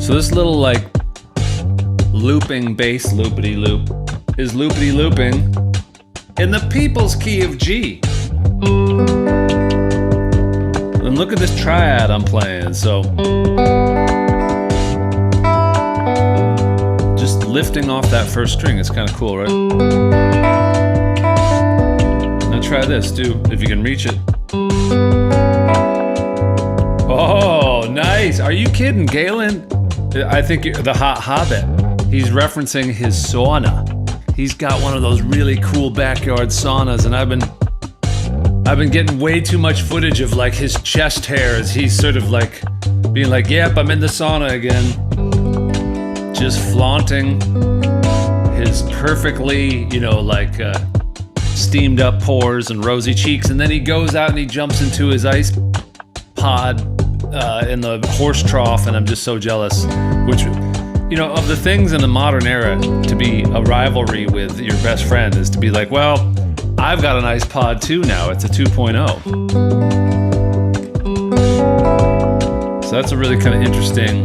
So this little like looping bass loopity loop is loopity looping in the people's key of G. And look at this triad I'm playing. So just lifting off that first string is kind of cool, right? Now try this, too, if you can reach it. Oh, nice. Are you kidding, Galen? I think you're the Hot Hobbit. He's referencing his sauna. He's got one of those really cool backyard saunas, and I've been getting way too much footage of like his chest hair as he's sort of like being like, yep, I'm in the sauna again. Just flaunting his perfectly, you know, like steamed up pores and rosy cheeks. And then he goes out and he jumps into his ice pod in the horse trough, and I'm just so jealous. Which, you know, of the things in the modern era to be a rivalry with your best friend is to be like, well, I've got an ice pod too now. It's a 2.0. So that's a really kind of interesting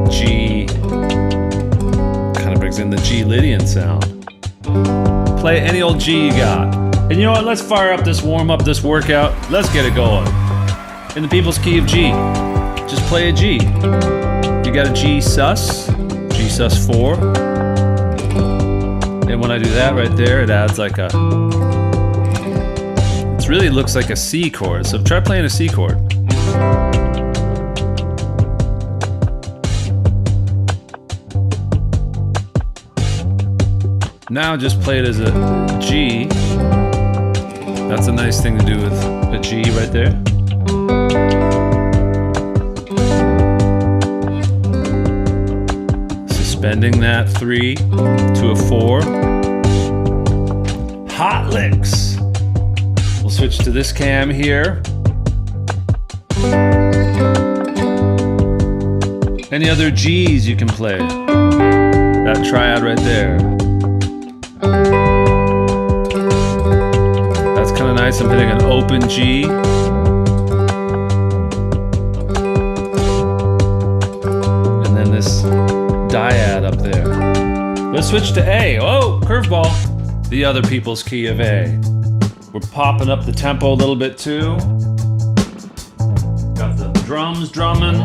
G, kind of brings in the G Lydian sound. Play any old G you got. And you know what? Let's fire up this warm up, this workout. Let's get it going. In the people's key of G. Just play a G. You got a G sus 4. And when I do that right there, it adds like it really looks like a C chord. So try playing a C chord. Now just play it as a G. That's a nice thing to do with a G right there. Suspending that 3 to a 4. Hot licks. We'll switch to this cam here. Any other G's you can play? That triad right there. That's kind of nice. I'm hitting an open G. And then this dyad up there. Let's switch to A. Oh, curveball. The other people's key of A. We're popping up the tempo a little bit too. Got the drums drumming.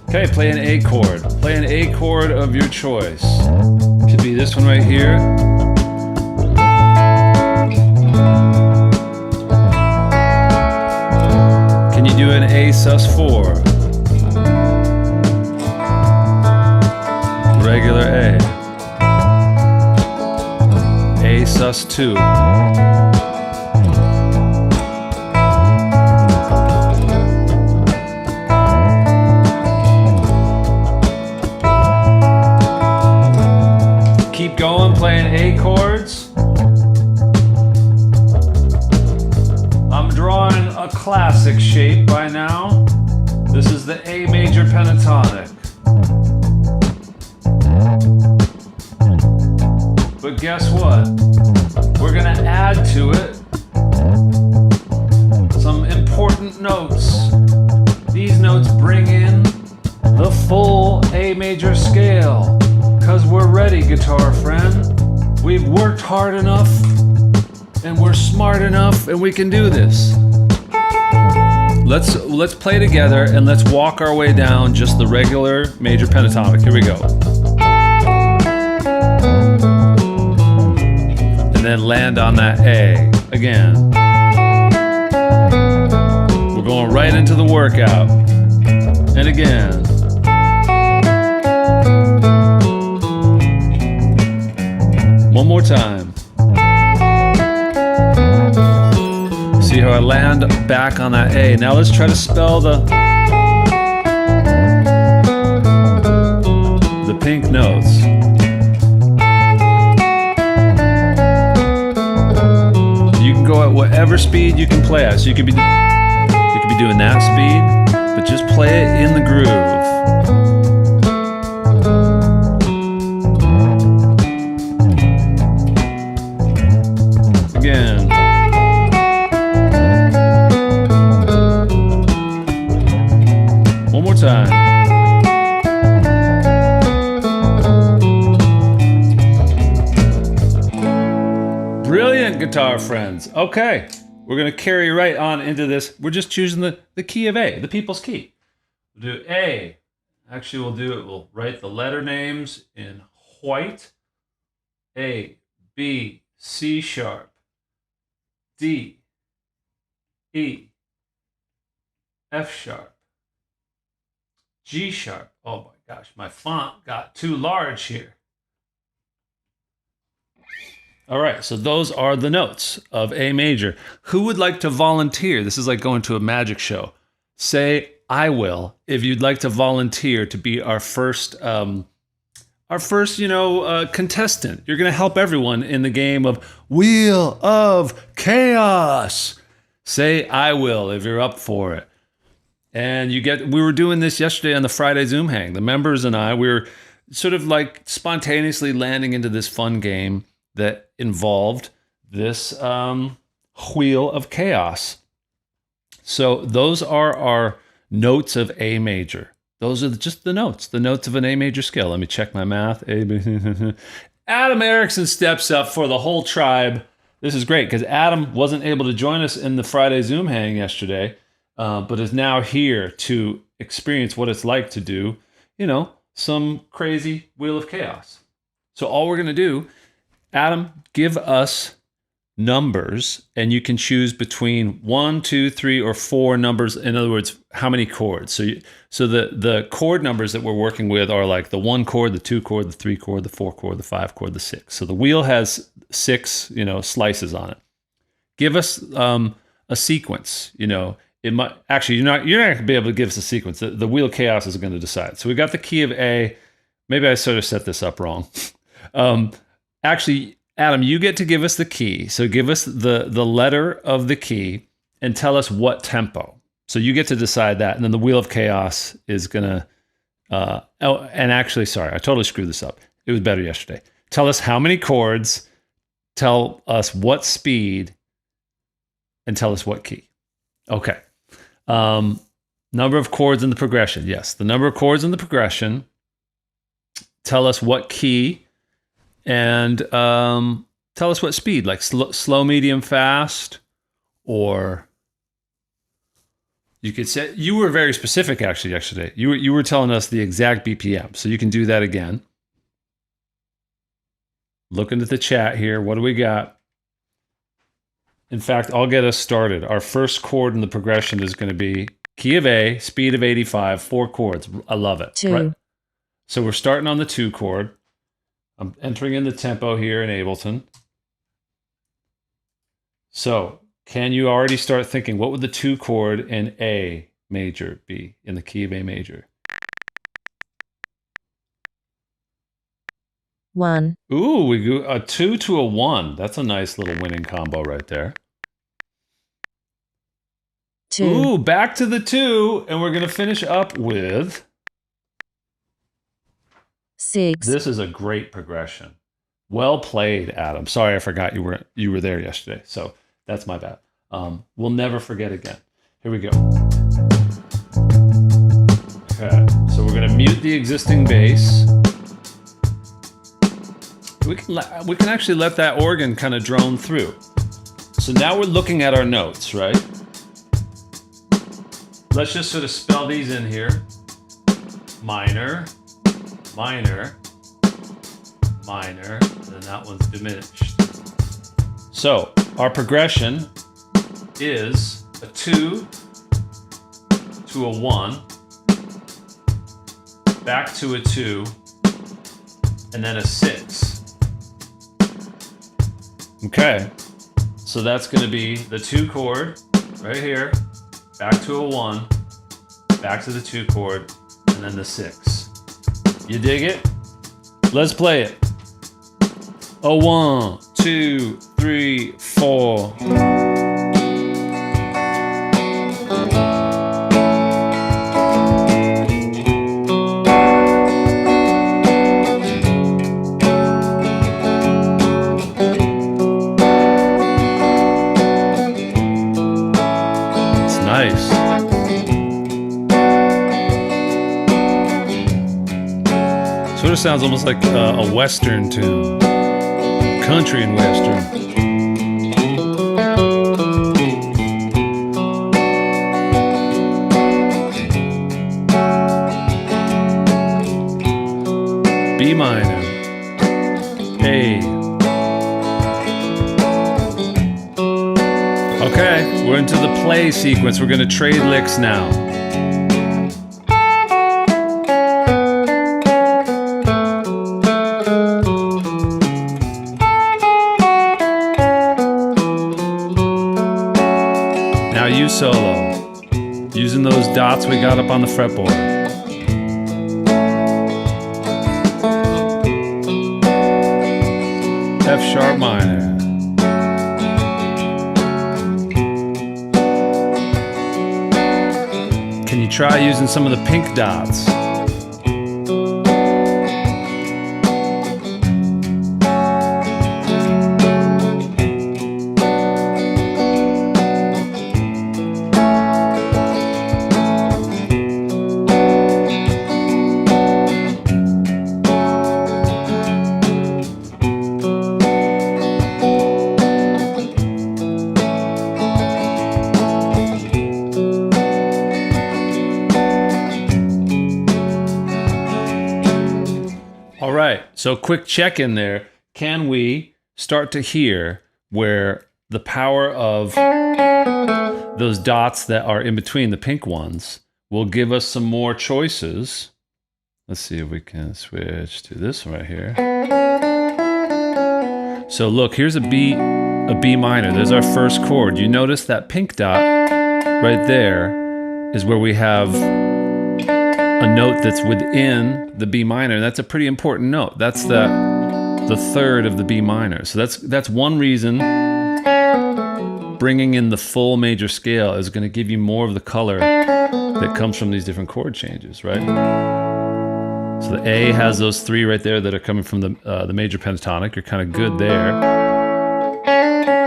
Okay, play an A chord. Play an A chord of your choice. Could be this one right here. Can you do an A sus 4? Regular A. A sus 2. Keep going, playing A chords. I'm drawing a classic shape by now. This is the A major pentatonic. But guess what? We're gonna add to it some important notes. These notes bring in the full A major scale. 'Cause we're ready, guitar friend. We've worked hard enough, and we're smart enough, and we can do this. Let's play together, and let's walk our way down just the regular major pentatonic. Here we go. And then land on that A again. We're going right into the workout. And again. One more time. See how I land back on that A. Now let's try to spell the pink notes. You can go at whatever speed you can play at. So you could be doing that speed, but just play it in the groove. Again. One more time. Brilliant, guitar friends. Okay, we're going to carry right on into this. We're just choosing the key of A, the people's key. We'll do A. Actually, we'll write the letter names in white. A, B, C sharp, D, E, F sharp, G sharp. Oh my gosh, my font got too large here. All right, so those are the notes of A major. Who would like to volunteer? This is like going to a magic show. Say, I will, if you'd like to volunteer to be our first contestant. You're going to help everyone in the game of Wheel of Chaos. Say, I will, if you're up for it. And we were doing this yesterday on the Friday Zoom Hang. The members and I, we were sort of like spontaneously landing into this fun game that involved this Wheel of Chaos. So those are our notes of A major. Those are just the notes of an A major scale. Let me check my math. Adam Erickson steps up for the whole tribe. This is great because Adam wasn't able to join us in the Friday Zoom Hang yesterday, but is now here to experience what it's like to do, some crazy Wheel of Chaos. So all we're going to do, Adam, give us numbers, and you can choose between 1, 2, 3, or 4 numbers. In other words, how many chords? So the chord numbers that we're working with are like the 1 chord, the 2 chord, the 3 chord, the 4 chord, the 5 chord, the 6. So the wheel has 6, slices on it. Give us a sequence. It might actually you're not going to be able to give us a sequence. The Wheel of Chaos is going to decide. So we got the key of A. Maybe I sort of set this up wrong. Actually, Adam, you get to give us the key. So give us the letter of the key and tell us what tempo. So you get to decide that. And then the Wheel of Chaos is going to... and actually, sorry, I totally screwed this up. It was better yesterday. Tell us how many chords, tell us what speed, and tell us what key. Okay. Number of chords in the progression. Yes, the number of chords in the progression. Tell us what key. And tell us what speed, like slow, medium, fast, or you could say, you were very specific actually yesterday. You were telling us the exact BPM, so you can do that again. Looking at the chat here, what do we got? In fact, I'll get us started. Our first chord in the progression is going to be key of A, speed of 85, 4 chords. I love it. 2. Right? So we're starting on the 2 chord. I'm entering in the tempo here in Ableton. So, can you already start thinking, what would the 2 chord in A major be, in the key of A major? 1. Ooh, we go a 2 to a 1. That's a nice little winning combo right there. 2. Ooh, back to the 2, and we're going to finish up with... 6. This is a great progression. Well played, Adam. Sorry, I forgot you were there yesterday. So that's my bad. We'll never forget again. Here we go. Okay, so we're gonna mute the existing bass. We can actually let that organ kind of drone through. So now we're looking at our notes, right? Let's just sort of spell these in here. Minor, minor, minor, and then that one's diminished. So our progression is a 2 to a 1, back to a 2, and then a 6. Okay, so that's going to be the 2 chord right here, back to a 1, back to the 2 chord, and then the 6. You dig it? Let's play it. A 1, 2, 3, 4. It's nice. sort of sounds almost like a Western tune. Country and Western. B minor, A. Okay, we're into the play sequence. We're gonna trade licks now. Now you solo, using those dots we got up on the fretboard. F sharp minor. Can you try using some of the pink dots? All right, so quick check in there. Can we start to hear where the power of those dots that are in between the pink ones will give us some more choices? Let's see if we can switch to this right here. So look, here's a B minor. There's our first chord. You notice that pink dot right there is where we have a note that's within the B minor. That's a pretty important note. That's the third of the B minor. So that's one reason bringing in the full major scale is going to give you more of the color that comes from these different chord changes, right? So the A has those three right there that are coming from the major pentatonic. You're kind of good there.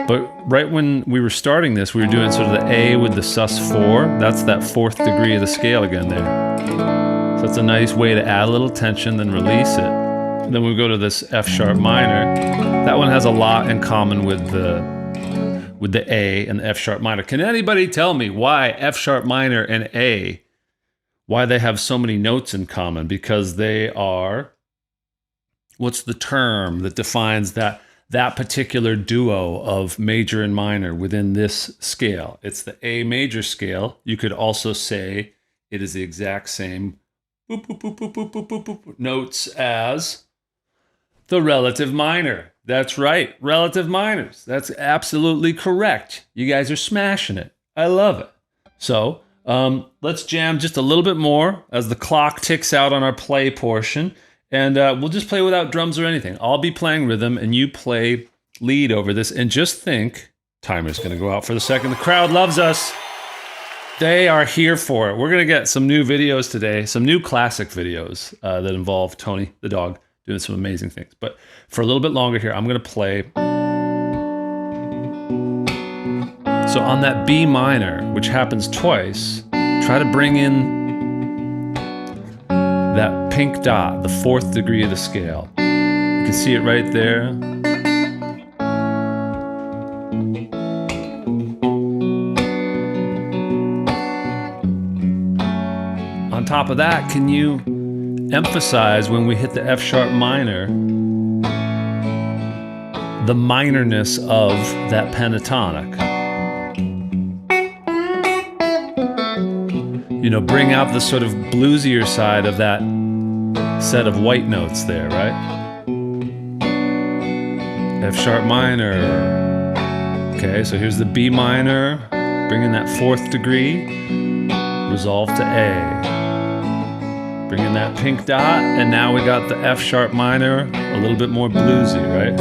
But right when we were starting this, we were doing sort of the A with the sus4. That's that fourth degree of the scale again there. So it's a nice way to add a little tension, then release it. And then we go to this F sharp minor. That one has a lot in common with the A and the F sharp minor. Can anybody tell me why F sharp minor and A, why they have so many notes in common? Because they are, what's the term that defines that particular duo of major and minor within this scale? It's the A major scale. You could also say it is the exact same boop, boop, boop, boop, boop, boop, boop, boop, notes as the relative minor. That's right, relative minors. That's absolutely correct. You guys are smashing it. I love it. So let's jam just a little bit more as the clock ticks out on our play portion. And we'll just play without drums or anything. I'll be playing rhythm and you play lead over this. And just think, timer's gonna go out for the second. The crowd loves us. They are here for it. We're gonna get some new videos today, some new classic videos that involve Tony, the dog, doing some amazing things. But for a little bit longer here, I'm gonna play. So on that B minor, which happens twice, try to bring in that pink dot, the fourth degree of the scale. You can see it right there. On top of that, can you emphasize when we hit the F sharp minor, the minorness of that pentatonic? You know, bring out the sort of bluesier side of that set of white notes there, right? F sharp minor. Okay, so here's the B minor, bring in that fourth degree, resolve to A. Bring in that pink dot, and now we got the F sharp minor, a little bit more bluesy, right?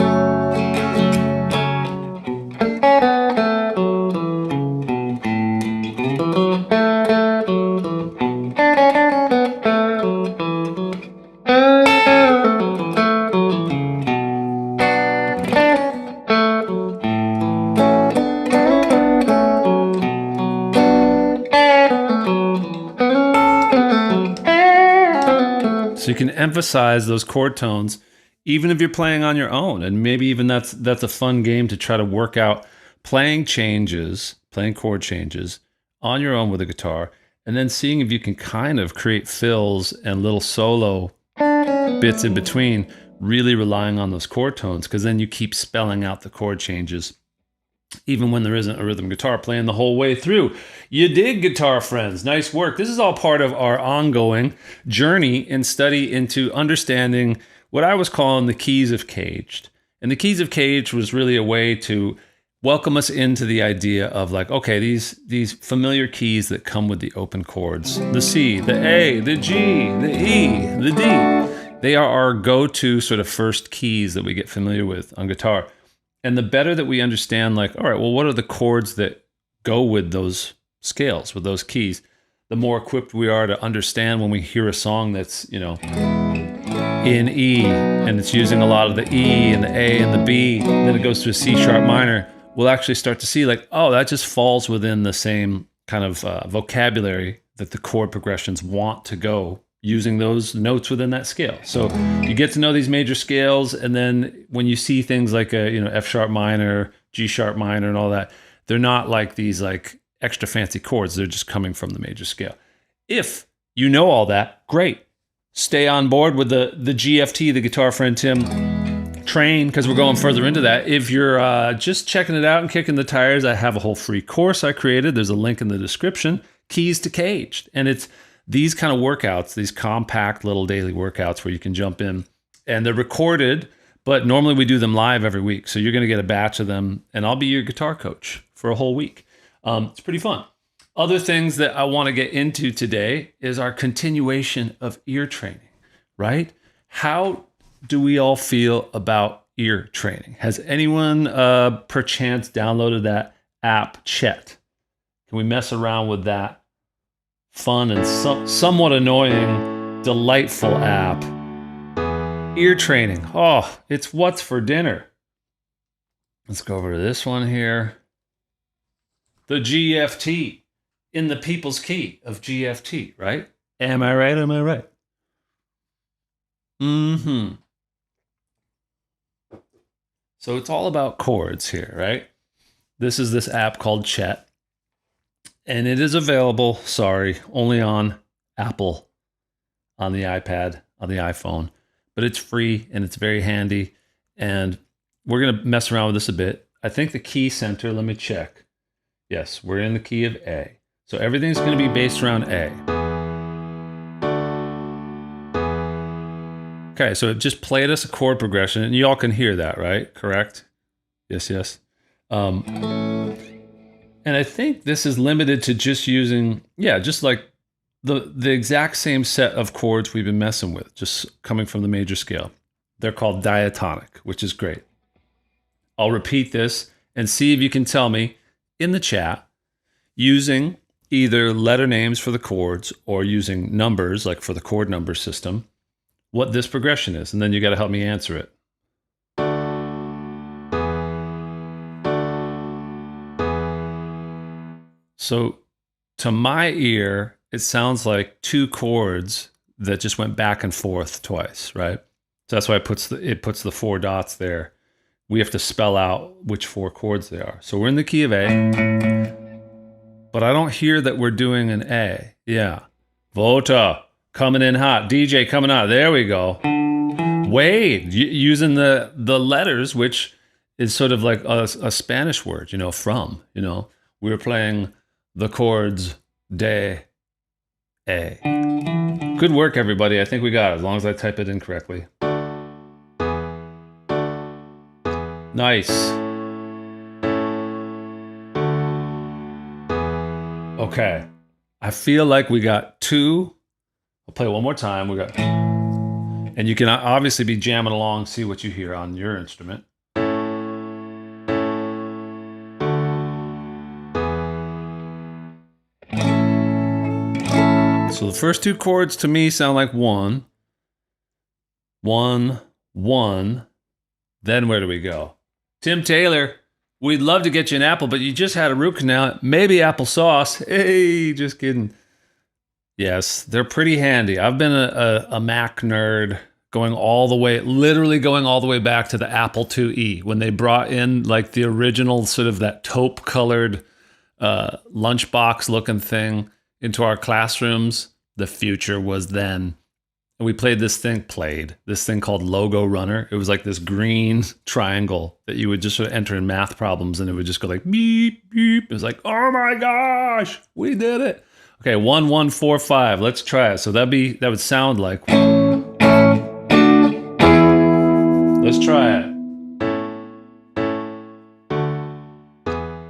So you can emphasize those chord tones even if you're playing on your own. And maybe even that's a fun game to try to work out playing chord changes on your own with a guitar, and then seeing if you can kind of create fills and little solo bits in between, really relying on those chord tones, because then you keep spelling out the chord changes even when there isn't a rhythm guitar playing the whole way through. You dig, guitar friends. Nice work. This is all part of our ongoing journey and study into understanding what I was calling the keys of Caged. And the keys of Caged was really a way to welcome us into the idea of like, okay, these familiar keys that come with the open chords, the C, the A, the G, the E, the D. They are our go-to sort of first keys that we get familiar with on guitar. And the better that we understand, like, all right, well, what are the chords that go with those scales, with those keys, the more equipped we are to understand when we hear a song that's, you know, in E, and it's using a lot of the E and the A and the B, and then it goes to a C sharp minor, we'll actually start to see like, oh, that just falls within the same kind of vocabulary that the chord progressions want to go, using those notes within that scale. So you get to know these major scales, and then when you see things like a, you know, F sharp minor, G sharp minor, and all that, they're not like these like extra fancy chords. They're just coming from the major scale. If you know all that, great. Stay on board with the GFT, the Guitar Friend Tim train, because we're going further into that. If you're just checking it out and kicking the tires, I have a whole free course I created. There's a link in the description, Keys to Caged. And it's these kind of workouts, these compact little daily workouts where you can jump in, and they're recorded, but normally we do them live every week. So you're going to get a batch of them, and I'll be your guitar coach for a whole week. It's pretty fun. Other things that I want to get into today is our continuation of ear training, right? How do we all feel about ear training? Has anyone perchance downloaded that app, Chet? Can we mess around with that fun and somewhat annoying, delightful app? Ear training. Oh, it's what's for dinner. Let's go over to this one here. The GFT, in the people's key of GFT, right? Am I right? Am I right? Mm-hmm. So it's all about chords here, right? This is this app called Chet. And it is available, only on Apple, on the iPad, on the iPhone. But it's free and it's very handy. And we're going to mess around with this a bit. I think the key center, let me check. Yes, we're in the key of A. So everything's going to be based around A. Okay, so it just played us a chord progression, and you all can hear that, right? Correct? Yes, yes. And I think this is limited to just using, just like the exact same set of chords we've been messing with, just coming from the major scale. They're called diatonic, which is great. I'll repeat this and see if you can tell me in the chat, using either letter names for the chords or using numbers, like for the chord number system, what this progression is. And then you got to help me answer it. So to my ear, it sounds like two chords that just went back and forth twice, right? So that's why it puts the four dots there. We have to spell out which four chords they are. So we're in the key of A, but I don't hear that we're doing an A. Yeah. Vota, coming in hot. DJ coming out. There we go. Wade, using the letters, which is sort of like a Spanish word, from, we were playing the chords de, A. Good work, everybody. I think we got it, as long as I type it in correctly. Nice. Okay. I feel like we got two. I'll play it one more time. And you can obviously be jamming along, see what you hear on your instrument. So the first two chords to me sound like one, one, one. Then where do we go? Tim Taylor, we'd love to get you an apple, but you just had a root canal. Maybe applesauce. Hey, just kidding. Yes, they're pretty handy. I've been a Mac nerd going all the way, literally going all the way back to the Apple IIe when they brought in like the original sort of that taupe colored lunchbox looking thing into our classrooms. The future was then. And we played this thing called Logo Runner. It was like this green triangle that you would just sort of enter in math problems and it would just go like beep, beep. It was like, oh my gosh, we did it. Okay, 1, 1, 4, 5. Let's try it. So that would sound like. Let's try it.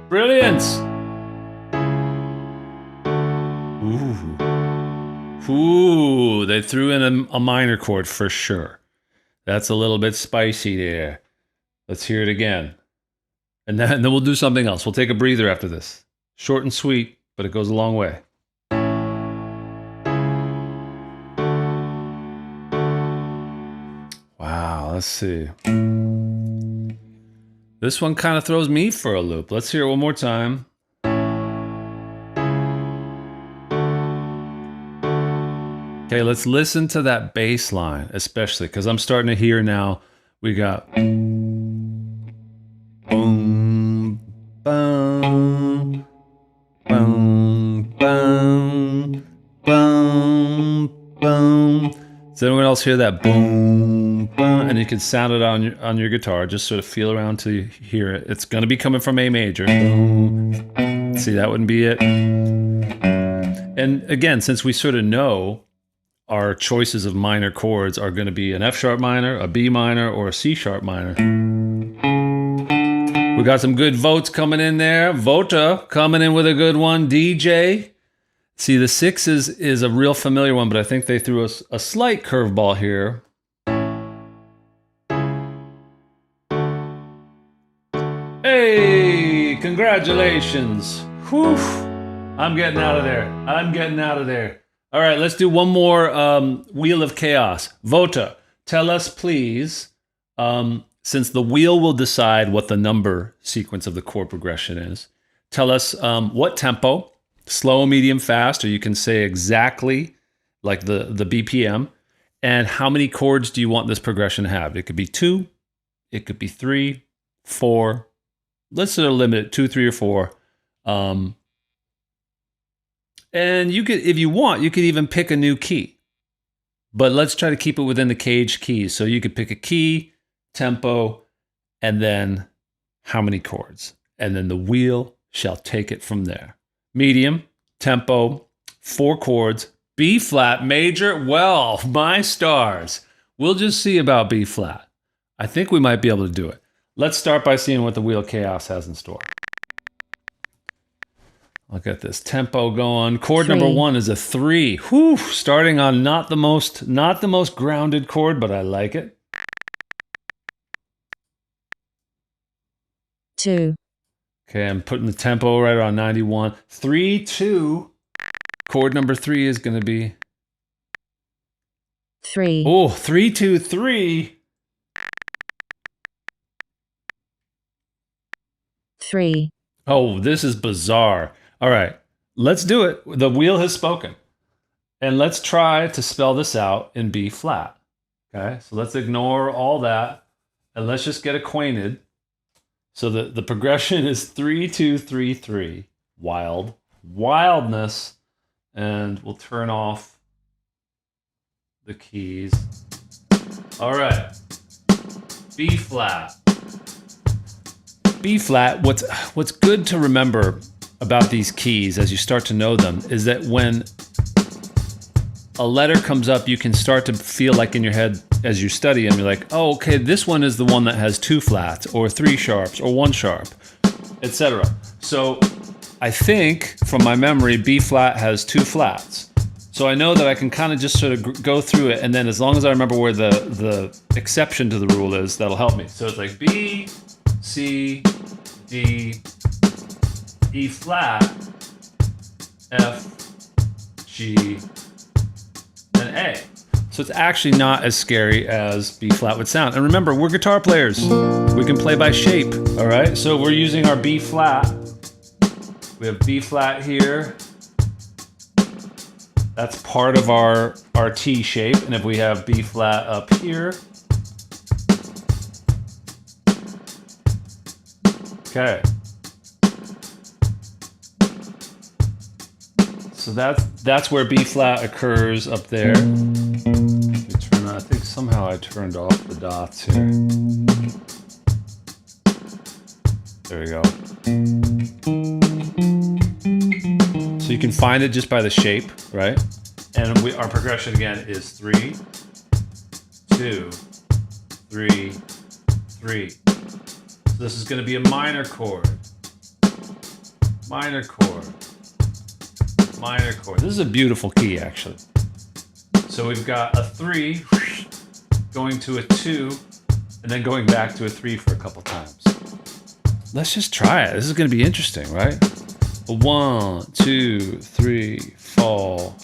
Brilliance. Ooh, they threw in a minor chord for sure. That's a little bit spicy there. Let's hear it again. And then we'll do something else. We'll take a breather after this. Short and sweet, but it goes a long way. Wow, let's see. This one kind of throws me for a loop. Let's hear it one more time. Okay, let's listen to that bass line, especially, because I'm starting to hear now, we got boom, boom, boom, boom, boom, boom. Does anyone else hear that boom, boom? And you can sound it on your guitar, just sort of feel around till you hear it. It's going to be coming from A major. Boom. See, that wouldn't be it. And again, since we sort of know our choices of minor chords are going to be an F sharp minor, a B minor, or a C sharp minor. We got some good votes coming in there. Vota coming in with a good one. DJ. See, the 6 is a real familiar one, but I think they threw us a slight curveball here. Hey, congratulations. Whew. I'm getting out of there. All right, let's do one more Wheel of Chaos. Vota, tell us, please, since the wheel will decide what the number sequence of the chord progression is, tell us what tempo, slow, medium, fast, or you can say exactly like the BPM, and how many chords do you want this progression to have? It could be 2, it could be 3, 4. Let's sort of limit it 2, 3, or 4. And you could, if you want, you could even pick a new key. But let's try to keep it within the caged keys. So you could pick a key, tempo, and then how many chords. And then the wheel shall take it from there. Medium, tempo, 4 chords, B flat, major. Well, my stars. We'll just see about B flat. I think we might be able to do it. Let's start by seeing what the Wheel of Chaos has in store. Look at this tempo going. Chord 3. number 1 is a 3. Whew, starting on not the most grounded chord, but I like it. 2. Okay, I'm putting the tempo right around 91. 3, 2. Chord number 3 is going to be 3. Oh, 3, 2, 3. 3. Oh, this is bizarre. All right, let's do it. The wheel has spoken. And let's try to spell this out in B flat. Okay, so let's ignore all that and let's just get acquainted. So the progression is 3, 2, 3, 3. Wildness. And we'll turn off the keys. All right, B flat. B flat, what's good to remember about these keys as you start to know them is that when a letter comes up, you can start to feel like in your head as you study them, you're like, oh, okay, this one is the one that has 2 flats or 3 sharps or 1 sharp, etc. So I think from my memory, B flat has 2 flats. So I know that I can kind of just sort of go through it, and then as long as I remember where the exception to the rule is, that'll help me. So it's like B, C, D, E flat, F, G, and A. So it's actually not as scary as B flat would sound. And remember, we're guitar players. We can play by shape, all right? So we're using our B flat. We have B flat here. That's part of our T shape. And if we have B flat up here, okay. So that's where B flat occurs up there. I think somehow I turned off the dots here. There we go. So you can find it just by the shape, right? And our progression again is 3, 2, 3, 3. So this is going to be a minor chord, minor chord, minor chord. This is a beautiful key, actually. So we've got a 3 going to a 2 and then going back to a 3 for a couple times. Let's just try it. This is going to be interesting, right? 1, 2, 3, 4.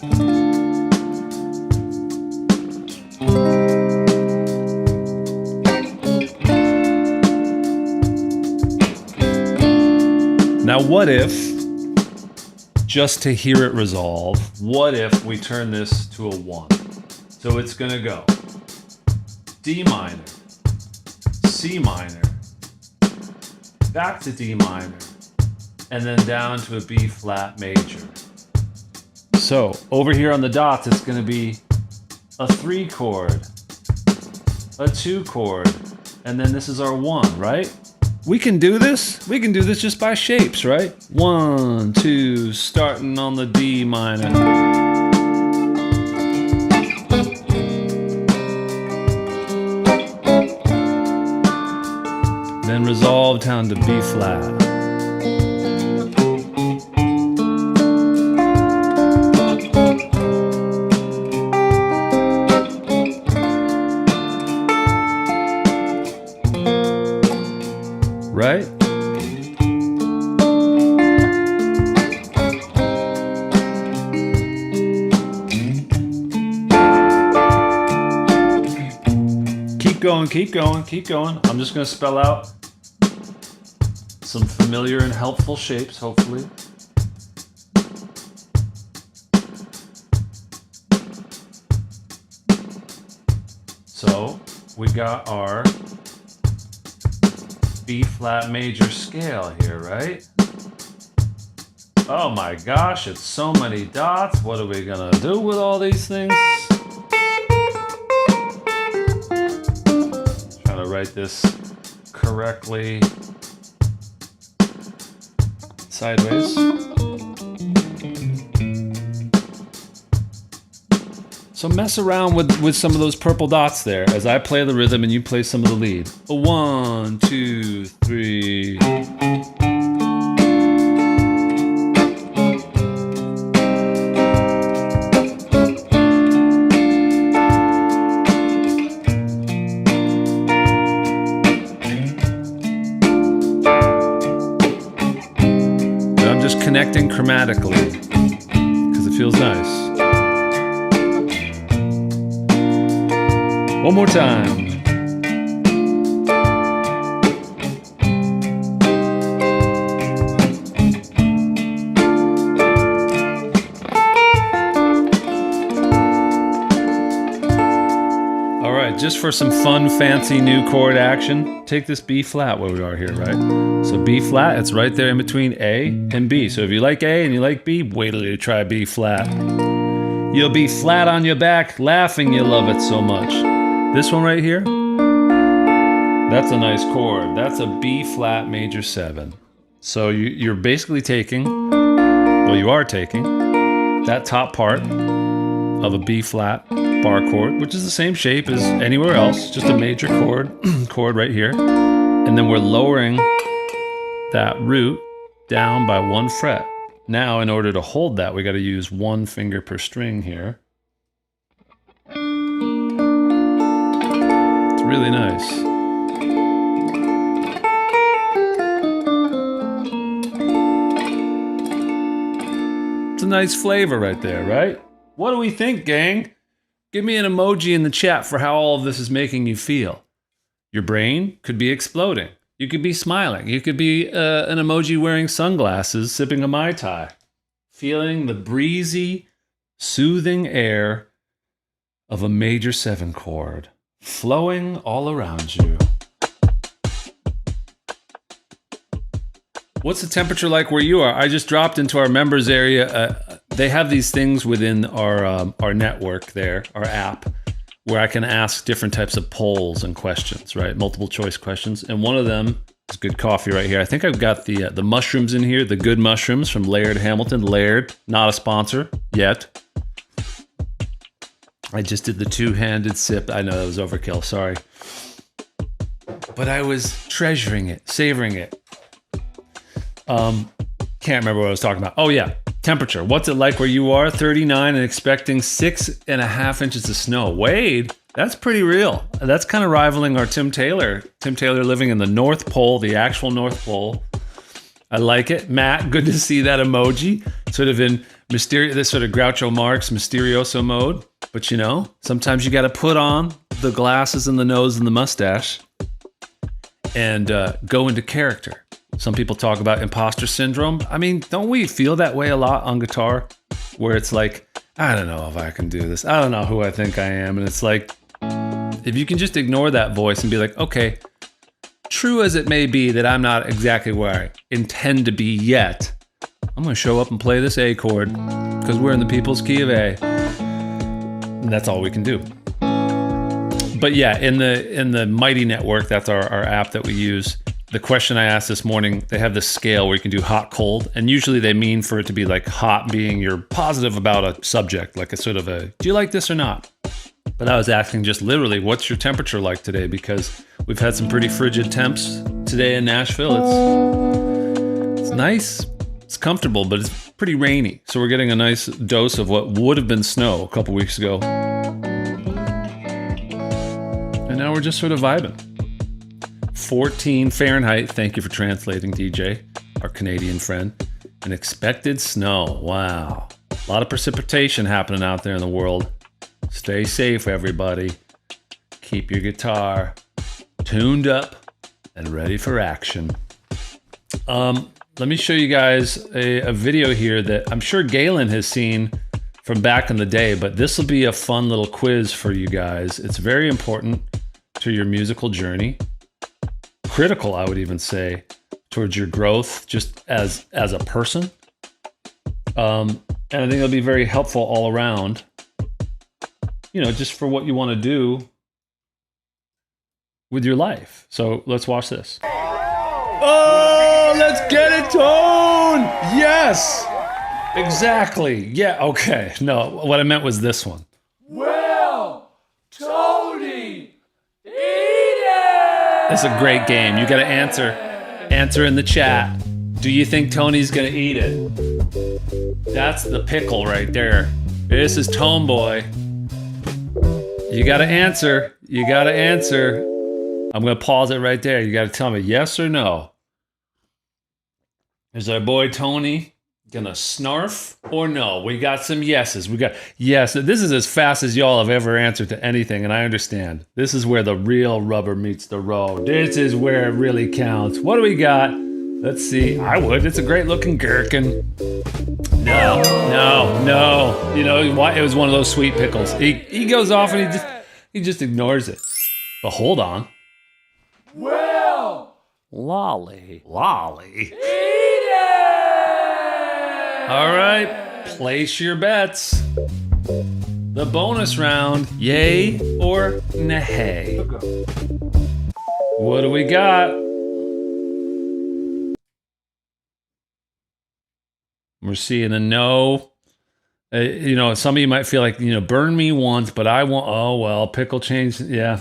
Now, what if, just to hear it resolve, what if we turn this to a 1? So it's going to go D minor, C minor, back to D minor, and then down to a B flat major. So over here on the dots, it's going to be a 3 chord, a 2 chord, and then this is our 1, right? We can do this. We can do this just by shapes, right? 1, 2, starting on the D minor. Then resolve down to B flat. Right? Keep going, keep going, keep going. I'm just going to spell out some familiar and helpful shapes, hopefully. So we got our B flat major scale here, right? Oh my gosh, it's so many dots. What are we gonna do with all these things? Try to write this correctly. Sideways. So mess around with some of those purple dots there as I play the rhythm and you play some of the lead. 1, 2, 3. I'm just connecting chromatically because it feels nice. One more time. All right, just for some fun, fancy new chord action, take this B flat where we are here, right? So B flat, it's right there in between A and B. So if you like A and you like B, wait till you try B flat. You'll be flat on your back, laughing you love it so much. This one right here, that's a nice chord. That's a B flat major 7. So you're basically taking, well, you are taking that top part of a B flat bar chord, which is the same shape as anywhere else, just a major chord right here. And then we're lowering that root down by 1 fret. Now, in order to hold that, we got to use 1 finger per string here. Really nice. It's a nice flavor right there, right? What do we think, gang? Give me an emoji in the chat for how all of this is making you feel. Your brain could be exploding. You could be smiling. You could be an emoji wearing sunglasses, sipping a Mai Tai, feeling the breezy, soothing air of a major 7 chord flowing all around you. What's the temperature like where you are? I just dropped into our members area. They have these things within our network there, our app, where I can ask different types of polls and questions, right? Multiple choice questions. And one of them is good coffee right here. I think I've got the mushrooms in here, the good mushrooms from Laird Hamilton. Laird, not a sponsor yet. I just did the two-handed sip. I know that was overkill, sorry. But I was treasuring it, savoring it. Can't remember what I was talking about. Oh yeah, temperature. What's it like where you are? 39 and expecting 6.5 inches of snow. Wade, that's pretty real. That's kind of rivaling our Tim Taylor. Tim Taylor living in the North Pole, the actual North Pole. I like it. Matt, good to see that emoji. Sort of in this sort of Groucho Marx Mysterioso mode. But you know, sometimes you got to put on the glasses and the nose and the mustache and go into character. Some people talk about imposter syndrome. I mean, don't we feel that way a lot on guitar? Where it's like, I don't know if I can do this. I don't know who I think I am. And it's like, if you can just ignore that voice and be like, okay, true as it may be that I'm not exactly where I intend to be yet, I'm going to show up and play this A chord because we're in the people's key of A. And that's all we can do. But yeah, in the Mighty Network, that's our app that we use. The question I asked this morning, they have this scale where you can do hot, cold. And usually they mean for it to be like hot being you're positive about a subject, like a sort of a, do you like this or not? But I was asking just literally, what's your temperature like today? Because we've had some pretty frigid temps today in Nashville. It's nice, it's comfortable, but it's pretty rainy. So we're getting a nice dose of what would have been snow a couple weeks ago. And now we're just sort of vibing. 14 Fahrenheit, thank you for translating, DJ, our Canadian friend. An expected snow, wow. A lot of precipitation happening out there in the world. Stay safe, everybody. Keep your guitar tuned up and ready for action. Let me show you guys a video here that I'm sure Galen has seen from back in the day, but this will be a fun little quiz for you guys. It's very important to your musical journey. Critical, I would even say, towards your growth just as a person. And I think it'll be very helpful all around, you know, just for what you want to do with your life. So let's watch this. Oh, let's get it, Tone! Yes! Exactly. Yeah, okay. No, what I meant was this one. Will Tony eat it? It's a great game. You got to answer in the chat. Do you think Tony's gonna eat it? That's the pickle right there. This is Tone Boy. You gotta answer. You gotta answer. I'm gonna pause it right there. You gotta tell me yes or no. Is our boy Tony gonna snarf or no? We got some yeses. We got yes. This is as fast as y'all have ever answered to anything, and I understand. This is where the real rubber meets the road. This is where it really counts. What do we got? Let's see. I would. It's a great looking gherkin. No. You know, it was one of those sweet pickles. He goes off and he just ignores it. But hold on. Will Lolly. eat it? All right, place your bets. The bonus round, yay or nay? What do we got? We're seeing a no. You know, some of you might feel like, you know, burn me once, but I won't. Oh, well, pickle change. Yeah,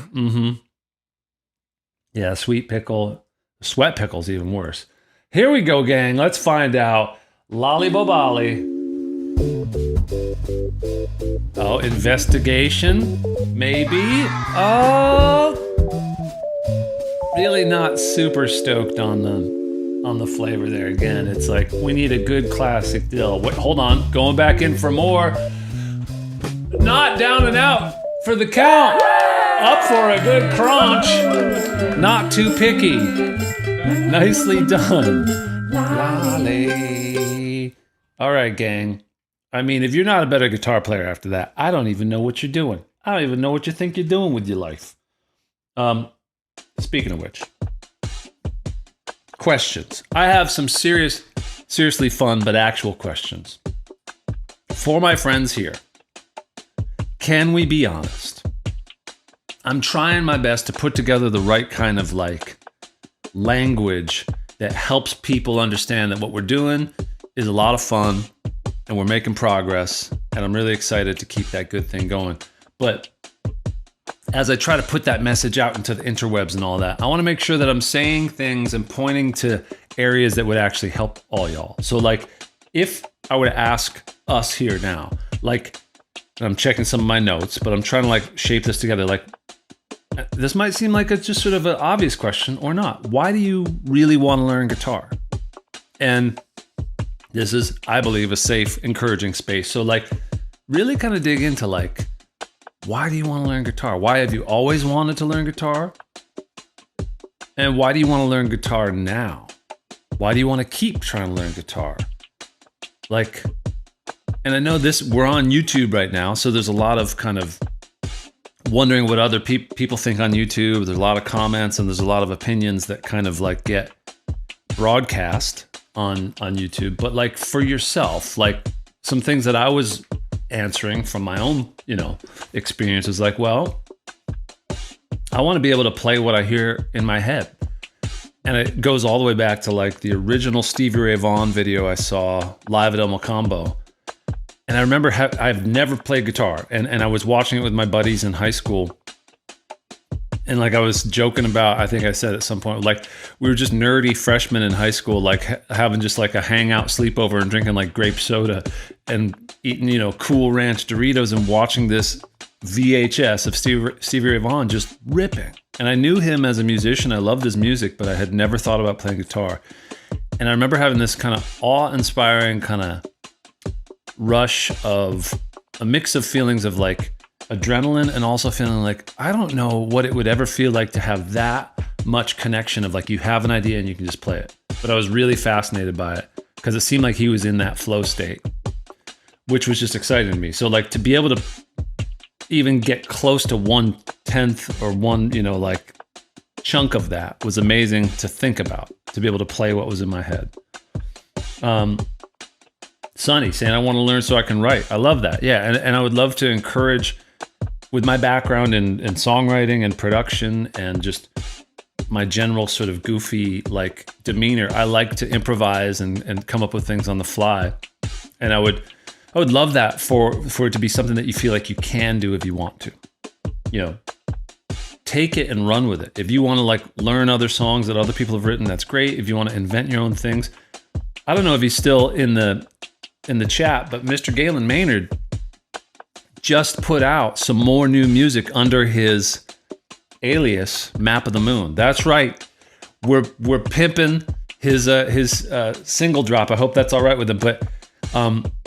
Yeah, sweet pickle. Sweat pickle's even worse. Here we go, gang. Let's find out. Lolly Bobali. Oh, investigation? Maybe? Oh, really not super stoked on the flavor there. Again, it's like we need a good classic dill. Wait, hold on. Going back in for more. Not down and out for the count. Up for a good crunch. Not too picky. Nicely done. Lolly. All right, gang. I mean, if you're not a better guitar player after that, I don't even know what you're doing. I don't even know what you think you're doing with your life. Speaking of which, questions. I have some seriously fun but actual questions. For my friends here, can we be honest? I'm trying my best to put together the right kind of like language that helps people understand that what we're doing is a lot of fun and we're making progress, and I'm really excited to keep that good thing going. But as I try to put that message out into the interwebs and all that, I want to make sure that I'm saying things and pointing to areas that would actually help all y'all. So like, if I were to ask us here now, like, and I'm checking some of my notes, but I'm trying to like shape this together. Like, this might seem like it's just sort of an obvious question or not. Why do you really want to learn guitar? And this is, I believe, a safe, encouraging space. So like, really kind of dig into like, why do you want to learn guitar? Why have you always wanted to learn guitar? And why do you want to learn guitar now? Why do you want to keep trying to learn guitar? Like, and I know this, we're on YouTube right now, so there's a lot of kind of wondering what other people think on YouTube. There's a lot of comments and there's a lot of opinions that kind of like get broadcast on YouTube. But like for yourself, like some things that I was answering from my own, experience is like, well, I want to be able to play what I hear in my head. And it goes all the way back to like the original Stevie Ray Vaughan video I saw live at El Mocambo. And I remember I've never played guitar, and I was watching it with my buddies in high school. And like I was joking about, I think I said at some point, like we were just nerdy freshmen in high school, like having just like a hangout sleepover and drinking like grape soda and eating, Cool Ranch Doritos and watching this VHS of Stevie Ray Vaughan just ripping. And I knew him as a musician. I loved his music, but I had never thought about playing guitar. And I remember having this kind of awe-inspiring kind of rush of a mix of feelings of like adrenaline and also feeling like, I don't know what it would ever feel like to have that much connection of like you have an idea and you can just play it. But I was really fascinated by it because it seemed like he was in that flow state, which was just exciting to me. So like to be able to even get close to 1/10 or one, like chunk of that was amazing to think about, to be able to play what was in my head. Sonny saying, I want to learn so I can write. I love that. Yeah. And I would love to encourage, with my background in songwriting and production and just my general sort of goofy like demeanor, I like to improvise and come up with things on the fly. And I would love that for it to be something that you feel like you can do if you want to. Take it and run with it. If you want to like learn other songs that other people have written, that's great. If you want to invent your own things. I don't know if he's still in the chat, but Mr. Galen Maynard just put out some more new music under his alias Map of the Moon. That's right. We're pimping his single drop. I hope that's all right with him. But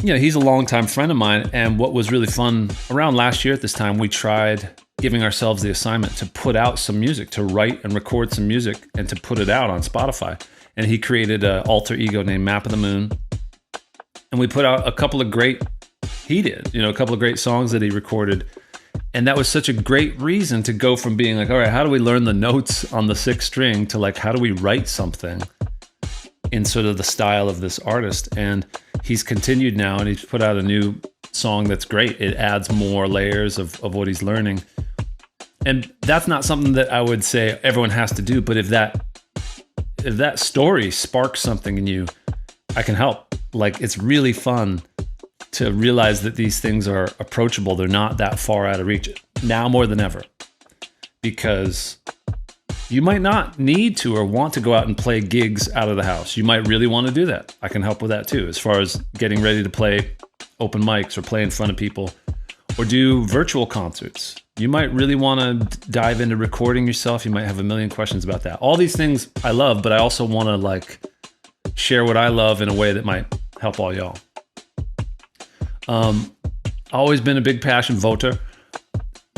he's a longtime friend of mine, and what was really fun around last year at this time, we tried giving ourselves the assignment to put out some music, to write and record some music and to put it out on Spotify. And he created an alter ego named Map of the Moon. And we put out a couple of great songs that he recorded. And that was such a great reason to go from being like, all right, how do we learn the notes on the sixth string to like, how do we write something in sort of the style of this artist? And he's continued now, and he's put out a new song that's great. It adds more layers of what he's learning. And that's not something that I would say everyone has to do, but if that story sparks something in you, I can help. Like, it's really fun to realize that these things are approachable. They're not that far out of reach now more than ever, because you might not need to or want to go out and play gigs out of the house. You might really want to do that. I can help with that too, as far as getting ready to play open mics or play in front of people or do virtual concerts. You might really want to dive into recording yourself. You might have a million questions about that. All these things I love, but I also want to like share what I love in a way that might help all y'all. Always been a big passion voter.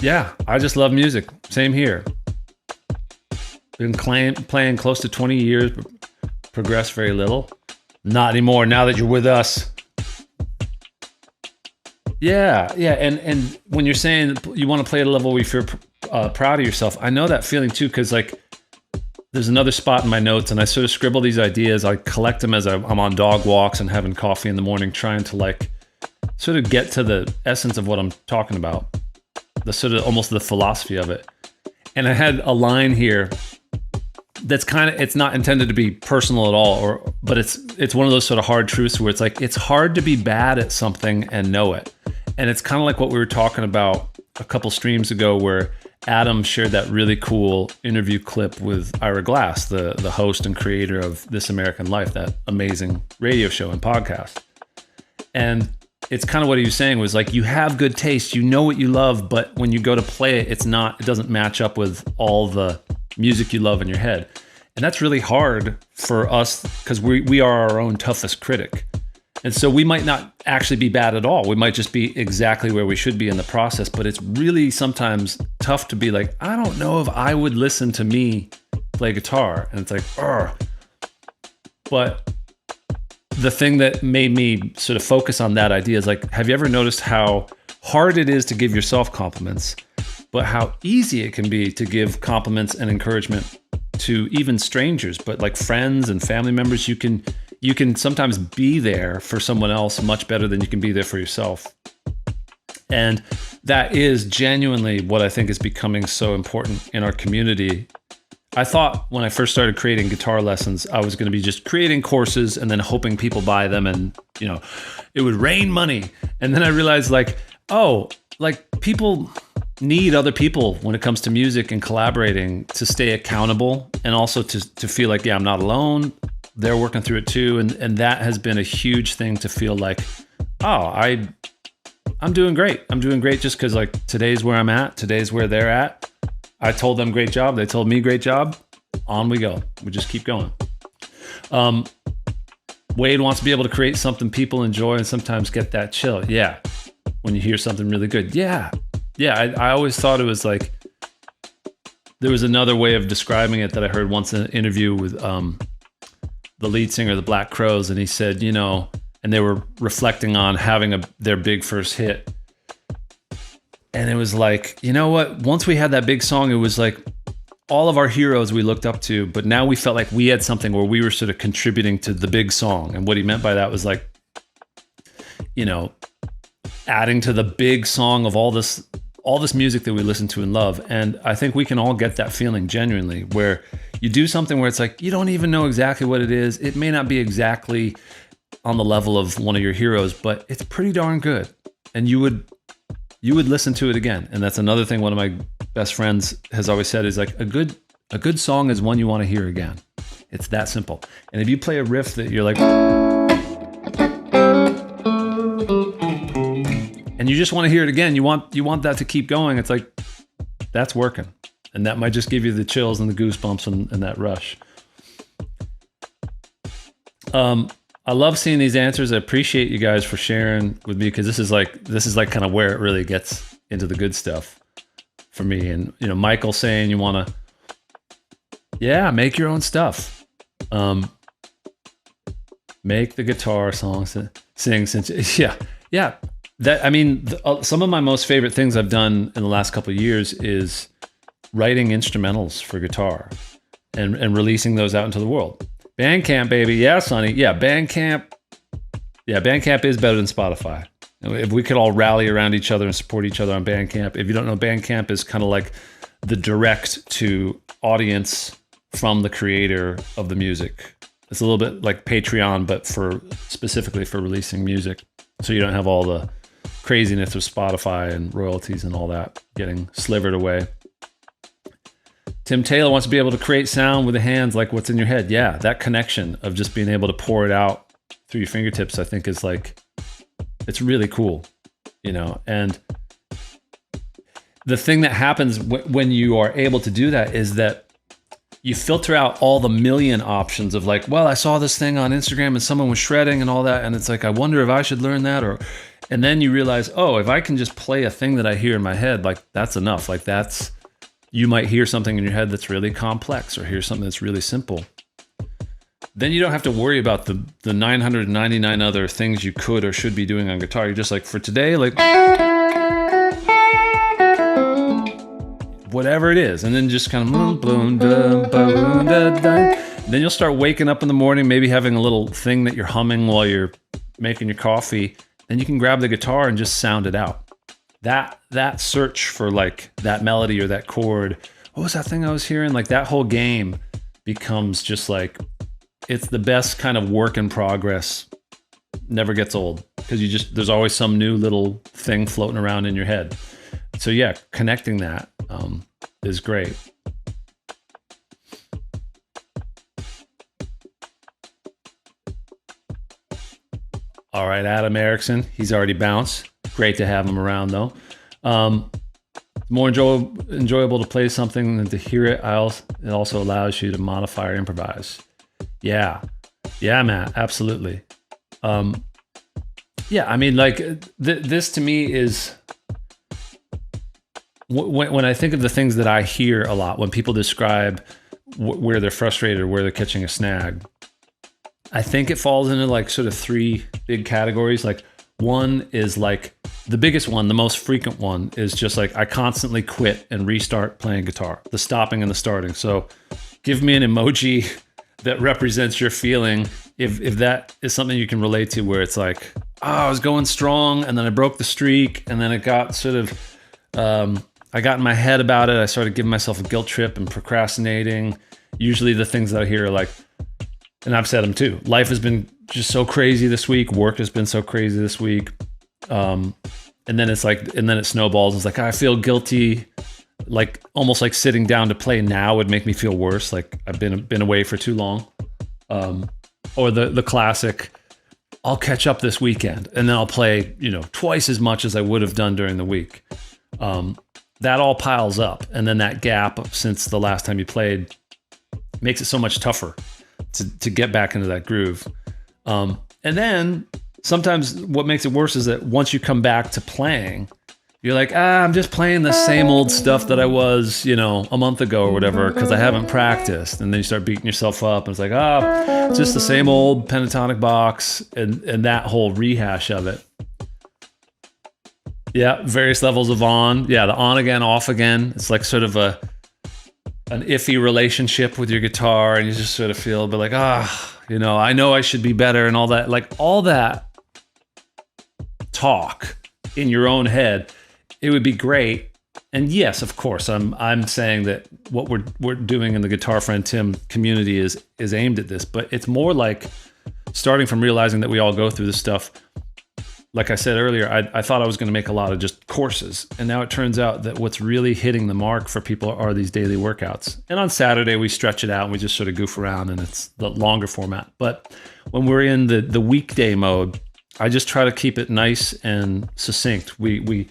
Yeah, I just love music. Same here. Been playing close to 20 years, but progressed very little. Not anymore now that you're with us. Yeah, yeah, and when you're saying you want to play at a level where you feel proud of yourself, I know that feeling too, because like there's another spot in my notes, and I sort of scribble these ideas. I collect them as I'm on dog walks and having coffee in the morning, trying to like sort of get to the essence of what I'm talking about, the sort of almost the philosophy of it. And I had a line here that's kind of, it's not intended to be personal at all, but it's one of those sort of hard truths where it's like, it's hard to be bad at something and know it. And it's kind of like what we were talking about a couple streams ago, where Adam shared that really cool interview clip with Ira Glass, the host and creator of This American Life, that amazing radio show and podcast. And it's kind of what he was saying was like, you have good taste, you know what you love, but when you go to play it, it doesn't match up with all the music you love in your head. And that's really hard for us because we are our own toughest critic. And so we might not actually be bad at all. We might just be exactly where we should be in the process, but it's really sometimes tough to be like, I don't know if I would listen to me play guitar. And it's like, ugh. But the thing that made me sort of focus on that idea is like, have you ever noticed how hard it is to give yourself compliments, but how easy it can be to give compliments and encouragement to even strangers, but like friends and family members? You can sometimes be there for someone else much better than you can be there for yourself. And that is genuinely what I think is becoming so important in our community. I thought when I first started creating guitar lessons, I was going to be just creating courses and then hoping people buy them and, you know, it would rain money. And then I realized like, oh, like people need other people when it comes to music and collaborating to stay accountable, and also to feel like, yeah, I'm not alone. They're working through it too. And that has been a huge thing to feel like, oh, I'm doing great. I'm doing great just because like today's where I'm at. Today's where they're at. I told them great job. They told me great job. On we go. We just keep going. Wade wants to be able to create something people enjoy and sometimes get that chill. Yeah. When you hear something really good. Yeah. Yeah. I always thought it was like, there was another way of describing it that I heard once in an interview with the lead singer of the Black Crowes. And he said, you know, and they were reflecting on having their big first hit. And it was like, you know what? Once we had that big song, it was like all of our heroes we looked up to, but now we felt like we had something where we were sort of contributing to the big song. And what he meant by that was like, you know, adding to the big song of all this music that we listen to and love. And I think we can all get that feeling genuinely, where you do something where it's like, you don't even know exactly what it is. It may not be exactly on the level of one of your heroes, but it's pretty darn good. And you would listen to it again. And that's another thing one of my best friends has always said is like, a good song is one you want to hear again. It's that simple. And if you play a riff that you're like, and you just want to hear it again, you want that to keep going, it's like, that's working. And that might just give you the chills and the goosebumps and that rush. I love seeing these answers. I appreciate you guys for sharing with me, because this is like kind of where it really gets into the good stuff for me. And, you know, Michael saying you want to, yeah, make your own stuff. Make the guitar songs, sing, yeah. That, I mean, some of my most favorite things I've done in the last couple of years is writing instrumentals for guitar and releasing those out into the world. Bandcamp, baby. Yeah, Sonny. Yeah, Bandcamp. Yeah, Bandcamp is better than Spotify. If we could all rally around each other and support each other on Bandcamp. If you don't know, Bandcamp is kind of like the direct to audience from the creator of the music. It's a little bit like Patreon, but specifically for releasing music. So you don't have all the craziness of Spotify and royalties and all that getting slivered away. Tim Taylor wants to be able to create sound with the hands like what's in your head. Yeah, that connection of just being able to pour it out through your fingertips, I think is like, it's really cool, you know? And the thing that happens when you are able to do that is that you filter out all the million options of like, well, I saw this thing on Instagram and someone was shredding and all that. And it's like, I wonder if I should learn that, and then you realize, oh, if I can just play a thing that I hear in my head, like that's enough. Like you might hear something in your head that's really complex or hear something that's really simple. then you don't have to worry about the 999 other things you could or should be doing on guitar. You're just like, for today, like whatever it is, and then just kind of then you'll start waking up in the morning, maybe having a little thing that you're humming while you're making your coffee. Then you can grab the guitar and just sound it out. That search for like that melody or that chord, what was that thing I was hearing? Like that whole game becomes just like, it's the best kind of work in progress. Never gets old because there's always some new little thing floating around in your head. So yeah, connecting that is great. All right, Adam Erickson, he's already bounced. Great to have him around though. More enjoyable to play something than to hear it. It also allows you to modify or improvise. Yeah, Matt, absolutely. Yeah, I mean, like this to me is when I think of the things that I hear a lot when people describe where they're frustrated or where they're catching a snag. I think it falls into like sort of three big categories. Like one is like the biggest one, the most frequent one is just like I constantly quit and restart playing guitar, the stopping and the starting. So give me an emoji that represents your feeling if that is something you can relate to, where it's like, oh, I was going strong and then I broke the streak and then it got sort of, I got in my head about it. I started giving myself a guilt trip and procrastinating. Usually the things that I hear are like, and I've said them too, life has been just so crazy this week. Work has been so crazy this week. And then it's like, and then it snowballs. It's like, I feel guilty. Like almost like sitting down to play now would make me feel worse. Like I've been away for too long. Or the classic, I'll catch up this weekend and then I'll play, twice as much as I would have done during the week. That all piles up. And then that gap since the last time you played makes it so much tougher to get back into that groove. And then sometimes what makes it worse is that once you come back to playing, you're like, I'm just playing the same old stuff that I was, a month ago or whatever, because I haven't practiced. And then you start beating yourself up and it's like, it's just the same old pentatonic box and that whole rehash of it. Yeah, various levels of on. Yeah, the on again, off again. It's like sort of an iffy relationship with your guitar, and you just sort of feel a bit like, I know I should be better and all that. Like all that talk in your own head, it would be great. And yes, of course, I'm saying that what we're doing in the Guitar Friend Tim community is aimed at this, but it's more like starting from realizing that we all go through this stuff. Like I said earlier, I thought I was going to make a lot of just courses. And now it turns out that what's really hitting the mark for people are these daily workouts. And on Saturday, we stretch it out and we just sort of goof around and it's the longer format. But when we're in the weekday mode, I just try to keep it nice and succinct. We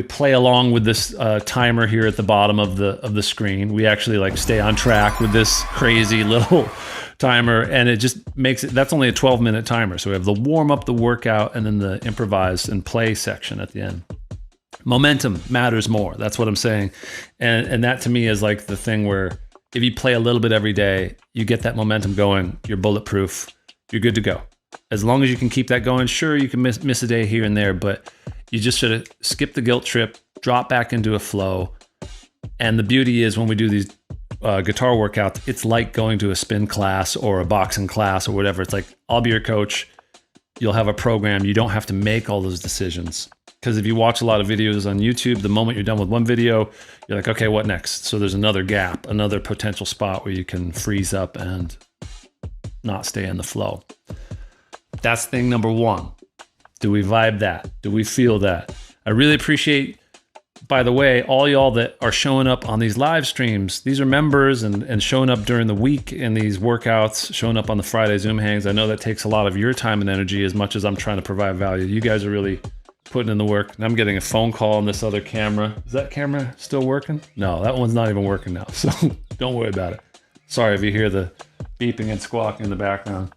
play along with this timer here at the bottom of the screen. We actually like stay on track with this crazy little timer, and it just makes it, that's only a 12-minute timer. So we have the warm up, the workout, and then the improvise and play section at the end. Momentum matters more. That's what I'm saying. And that to me is like the thing where if you play a little bit every day, you get that momentum going, you're bulletproof, you're good to go. As long as you can keep that going, sure, you can miss a day here and there, but you just sort of skip the guilt trip, drop back into a flow. And the beauty is when we do these guitar workouts, it's like going to a spin class or a boxing class or whatever. It's like, I'll be your coach. You'll have a program. You don't have to make all those decisions. Because if you watch a lot of videos on YouTube, the moment you're done with one video, you're like, okay, what next? So there's another gap, another potential spot where you can freeze up and not stay in the flow. That's thing number one. Do we vibe that? Do we feel that? I really appreciate, by the way, all y'all that are showing up on these live streams. These are members and showing up during the week in these workouts, showing up on the Friday Zoom hangs. I know that takes a lot of your time and energy as much as I'm trying to provide value. You guys are really putting in the work. And I'm getting a phone call on this other camera. Is that camera still working? No, that one's not even working now. So don't worry about it. Sorry if you hear the beeping and squawking in the background.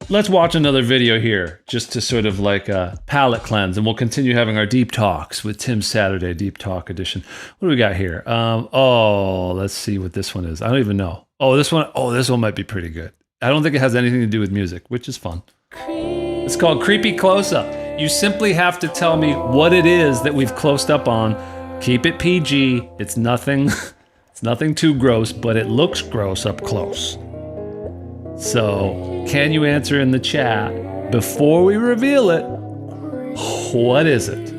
Let's watch another video here just to sort of like a palate cleanse, and we'll continue having our deep talks with Tim's Saturday Deep Talk edition. What do we got here? Let's see what this one is. I don't even know. Oh, this one. Oh, this one might be pretty good. I don't think it has anything to do with music, which is fun. It's called Creepy Close-Up. You simply have to tell me what it is that we've closed up on. Keep it PG. It's nothing. It's nothing too gross, but it looks gross up close. So, can you answer in the chat before we reveal it? What is it?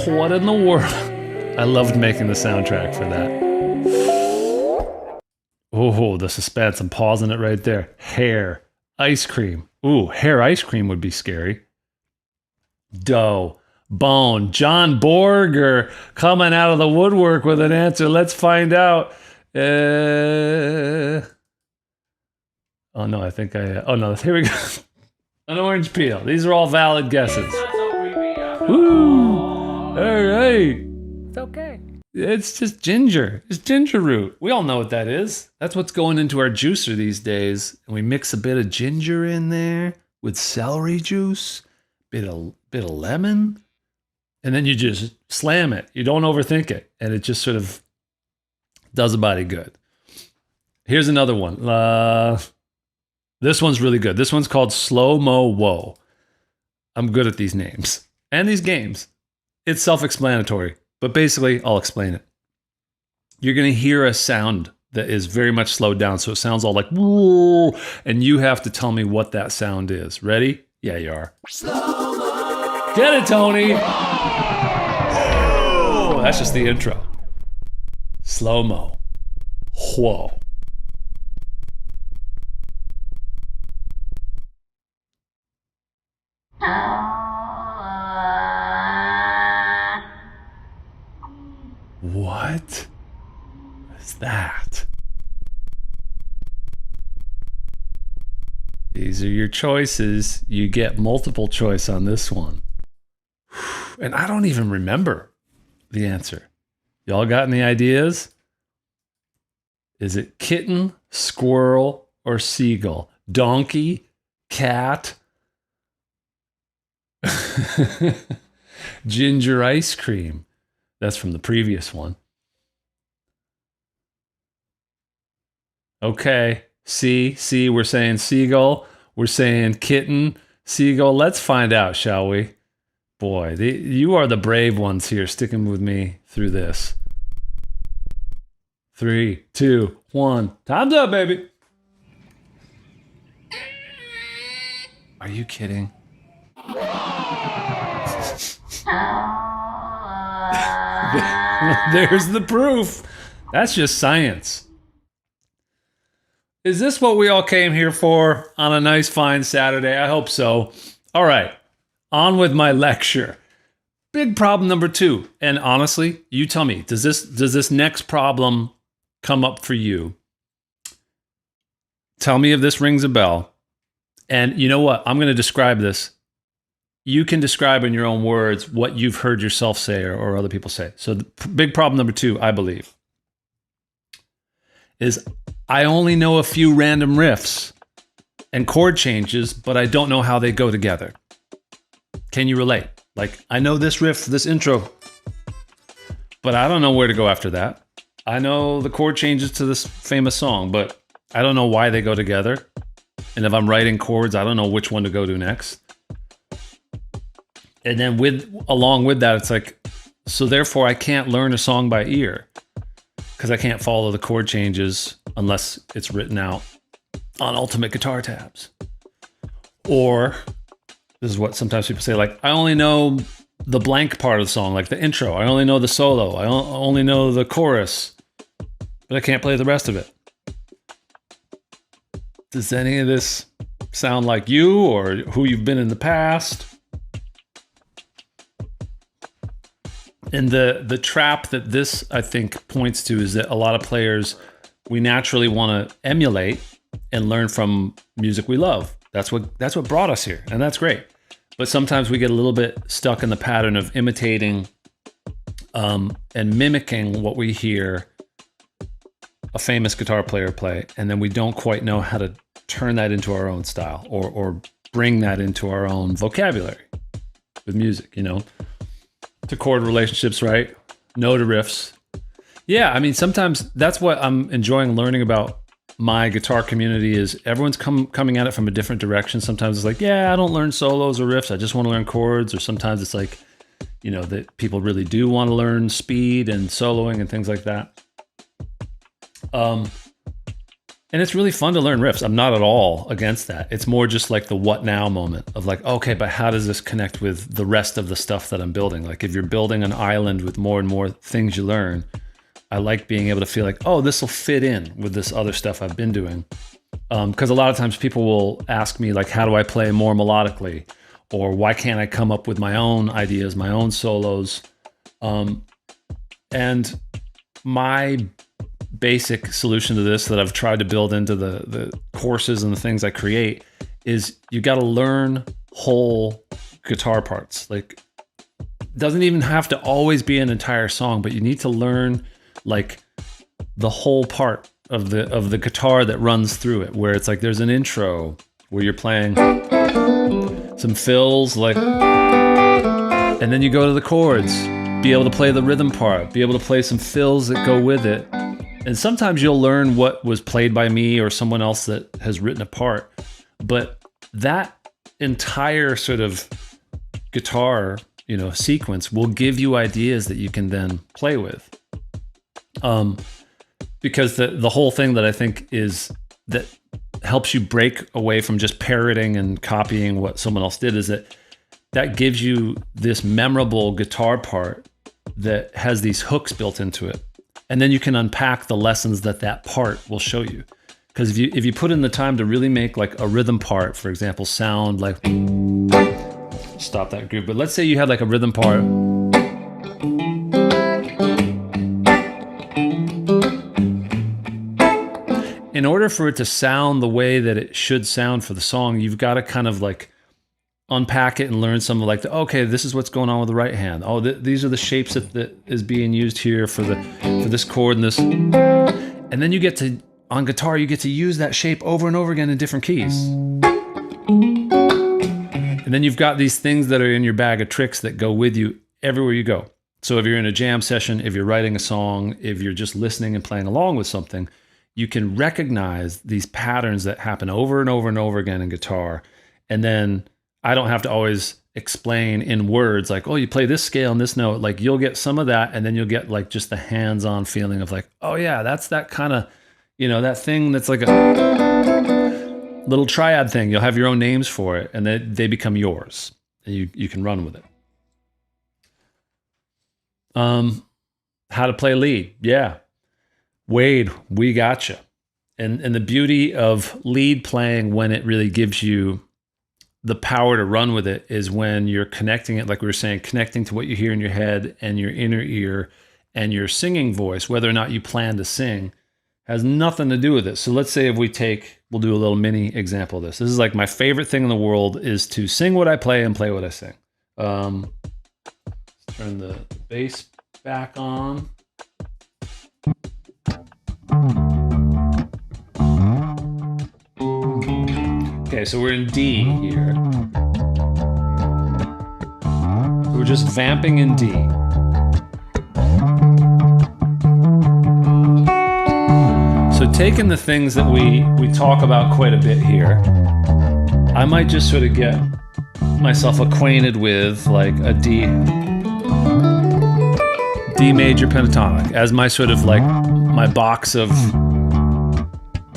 What in the world? I loved making the soundtrack for that. Oh, the suspense. I'm pausing it right there. Hair. Ice cream. Ooh, hair ice cream would be scary. Dough. Bone. John Borger coming out of the woodwork with an answer. Let's find out. Oh no, I think oh no, here we go. An orange peel. These are all valid guesses. Woo! All right. It's okay. It's just ginger. It's ginger root. We all know what that is. That's what's going into our juicer these days. And we mix a bit of ginger in there with celery juice, bit of lemon, and then you just slam it. You don't overthink it, and it just sort of does a body good. Here's another one. This one's really good. This one's called Slow Mo Whoa. I'm good at these names and these games. It's self-explanatory, but basically, I'll explain it. You're going to hear a sound that is very much slowed down, so it sounds all like whoa, and you have to tell me what that sound is. Ready? Yeah, you are. Slow-mo. Get it, Tony. Whoa. That's just the intro. Slow-mo. Whoa. What is that? These are your choices. You get multiple choice on this one. And I don't even remember the answer. Y'all got any ideas? Is it kitten, squirrel, or seagull? Donkey, cat, ginger ice cream. That's from the previous one. Okay. See, we're saying seagull. We're saying kitten, seagull. Let's find out, shall we? Boy, you are the brave ones here, sticking with me through this. 3, 2, 1. Time's up, baby. Are you kidding? There's the proof. That's just science. Is this what we all came here for on a nice fine Saturday? I hope so. All right, on with my lecture. Big problem number 2. And honestly, you tell me, does this next problem come up for you? Tell me if this rings a bell. And you know what? I'm going to describe this. You can describe in your own words what you've heard yourself say or other people say. So the big problem number 2, I believe, is I only know a few random riffs and chord changes, but I don't know how they go together. Can you relate? Like, I know this riff, this intro, but I don't know where to go after that. I know the chord changes to this famous song, but I don't know why they go together. And if I'm writing chords, I don't know which one to go to next. And then along with that, it's like, so therefore I can't learn a song by ear because I can't follow the chord changes unless it's written out on ultimate guitar tabs. Or this is what sometimes people say, like, I only know the blank part of the song, like the intro. I only know the solo. I only know the chorus, but I can't play the rest of it. Does any of this sound like you or who you've been in the past? And the trap that this, I think, points to is that a lot of players, we naturally want to emulate and learn from music we love. That's what brought us here, and that's great. But sometimes we get a little bit stuck in the pattern of imitating and mimicking what we hear a famous guitar player play, and then we don't quite know how to turn that into our own style or bring that into our own vocabulary with music, you know? To chord relationships, right? No to riffs. Yeah, I mean, sometimes that's what I'm enjoying learning about my guitar community is everyone's coming at it from a different direction. Sometimes it's like, yeah, I don't learn solos or riffs. I just want to learn chords. Or sometimes it's like, you know, that people really do want to learn speed and soloing and things like that. And it's really fun to learn riffs. I'm not at all against that. It's more just like the what now moment of like, okay, but how does this connect with the rest of the stuff that I'm building? Like if you're building an island with more and more things you learn, I like being able to feel like, oh, this will fit in with this other stuff I've been doing. Because a lot of times people will ask me like, how do I play more melodically? Or why can't I come up with my own ideas, my own solos? And my basic solution to this that I've tried to build into the courses and the things I create is you got to learn whole guitar parts. Like, it doesn't even have to always be an entire song, but you need to learn like the whole part of the guitar that runs through it, where it's like there's an intro where you're playing some fills, like, and then you go to the chords, be able to play the rhythm part, be able to play some fills that go with it. And sometimes you'll learn what was played by me or someone else that has written a part. But that entire sort of guitar, you know, sequence will give you ideas that you can then play with. Because the whole thing that I think is that helps you break away from just parroting and copying what someone else did is that gives you this memorable guitar part that has these hooks built into it. And then you can unpack the lessons that part will show you. Because if you put in the time to really make like a rhythm part, for example, sound like, stop that groove, but let's say you had like a rhythm part. In order for it to sound the way that it should sound for the song, you've got to kind of like unpack it and learn some like, okay, this is what's going on with the right hand. Oh, these are the shapes that is being used here for this chord and this. And then you get to, on guitar, you get to use that shape over and over again in different keys. And then you've got these things that are in your bag of tricks that go with you everywhere you go. So if you're in a jam session, if you're writing a song, if you're just listening and playing along with something, you can recognize these patterns that happen over and over and over again in guitar. And then I don't have to always explain in words like, oh, you play this scale and this note. Like you'll get some of that, and then you'll get like just the hands-on feeling of like, oh yeah, that's that kind of, you know, that thing that's like a little triad thing. You'll have your own names for it, and they become yours, and you can run with it. How to play lead. Yeah. Wade, we gotcha. And the beauty of lead playing when it really gives you the power to run with it is when you're connecting it, like we were saying, connecting to what you hear in your head and your inner ear and your singing voice, whether or not you plan to sing, has nothing to do with it. So let's say if we'll do a little mini example of this. This is like my favorite thing in the world is to sing what I play and play what I sing. Let's turn the bass back on. Okay, so we're in D here. We're just vamping in D. So taking the things that we talk about quite a bit here, I might just sort of get myself acquainted with like a D major pentatonic as my sort of like my box of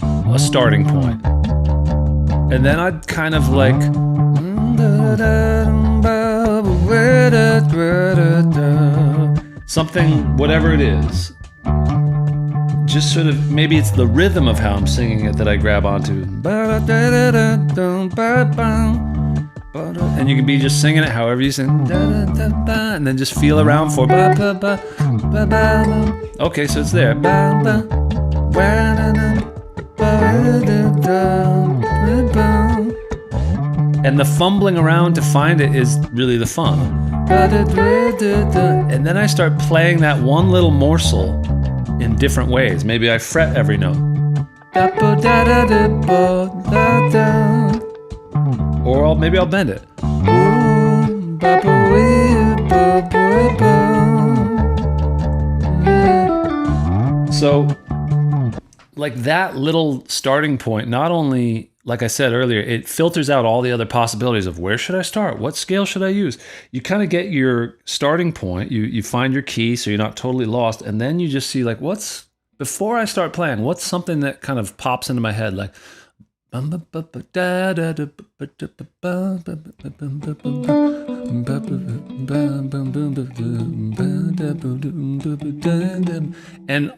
a starting point. And then I'd kind of like something, whatever it is, just sort of, maybe it's the rhythm of how I'm singing it that I grab onto. And you can be just singing it however you sing. And then just feel around for. Okay, so it's there. And the fumbling around to find it is really the fun. And then I start playing that one little morsel in different ways. Maybe I fret every note. Or maybe I'll bend it. So like that little starting point, not only, like I said earlier, it filters out all the other possibilities of where should I start? What scale should I use? You kind of get your starting point. You find your key so you're not totally lost. And then you just see like, before I start playing, what's something that kind of pops into my head? Like, and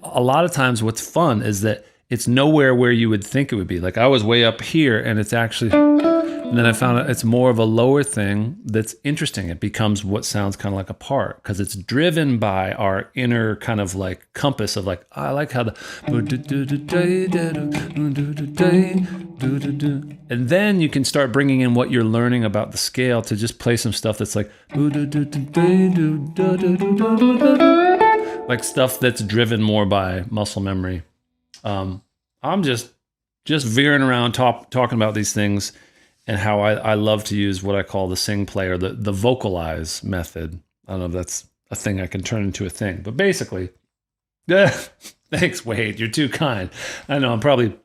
a lot of times what's fun is that it's nowhere where you would think it would be. Like I was way up here and it's actually, and then I found out it's more of a lower thing that's interesting. It becomes what sounds kind of like a part because it's driven by our inner kind of like compass of like, I like how the, and then you can start bringing in what you're learning about the scale to just play some stuff that's like stuff that's driven more by muscle memory. I'm just veering around talking about these things and how I love to use what I call the sing play or the vocalize method. I don't know if that's a thing I can turn into a thing, but basically, thanks, Wade. You're too kind. I know I'm probably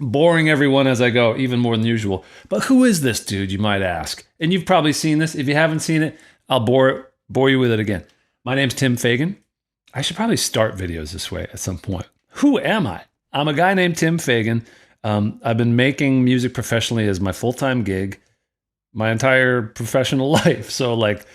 boring everyone as I go, even more than usual. But who is this dude, you might ask? And you've probably seen this. If you haven't seen it, I'll bore you with it again. My name's Tim Fagan. I should probably start videos this way at some point. Who am I? I'm a guy named Tim Fagan. I've been making music professionally as my full-time gig my entire professional life. So like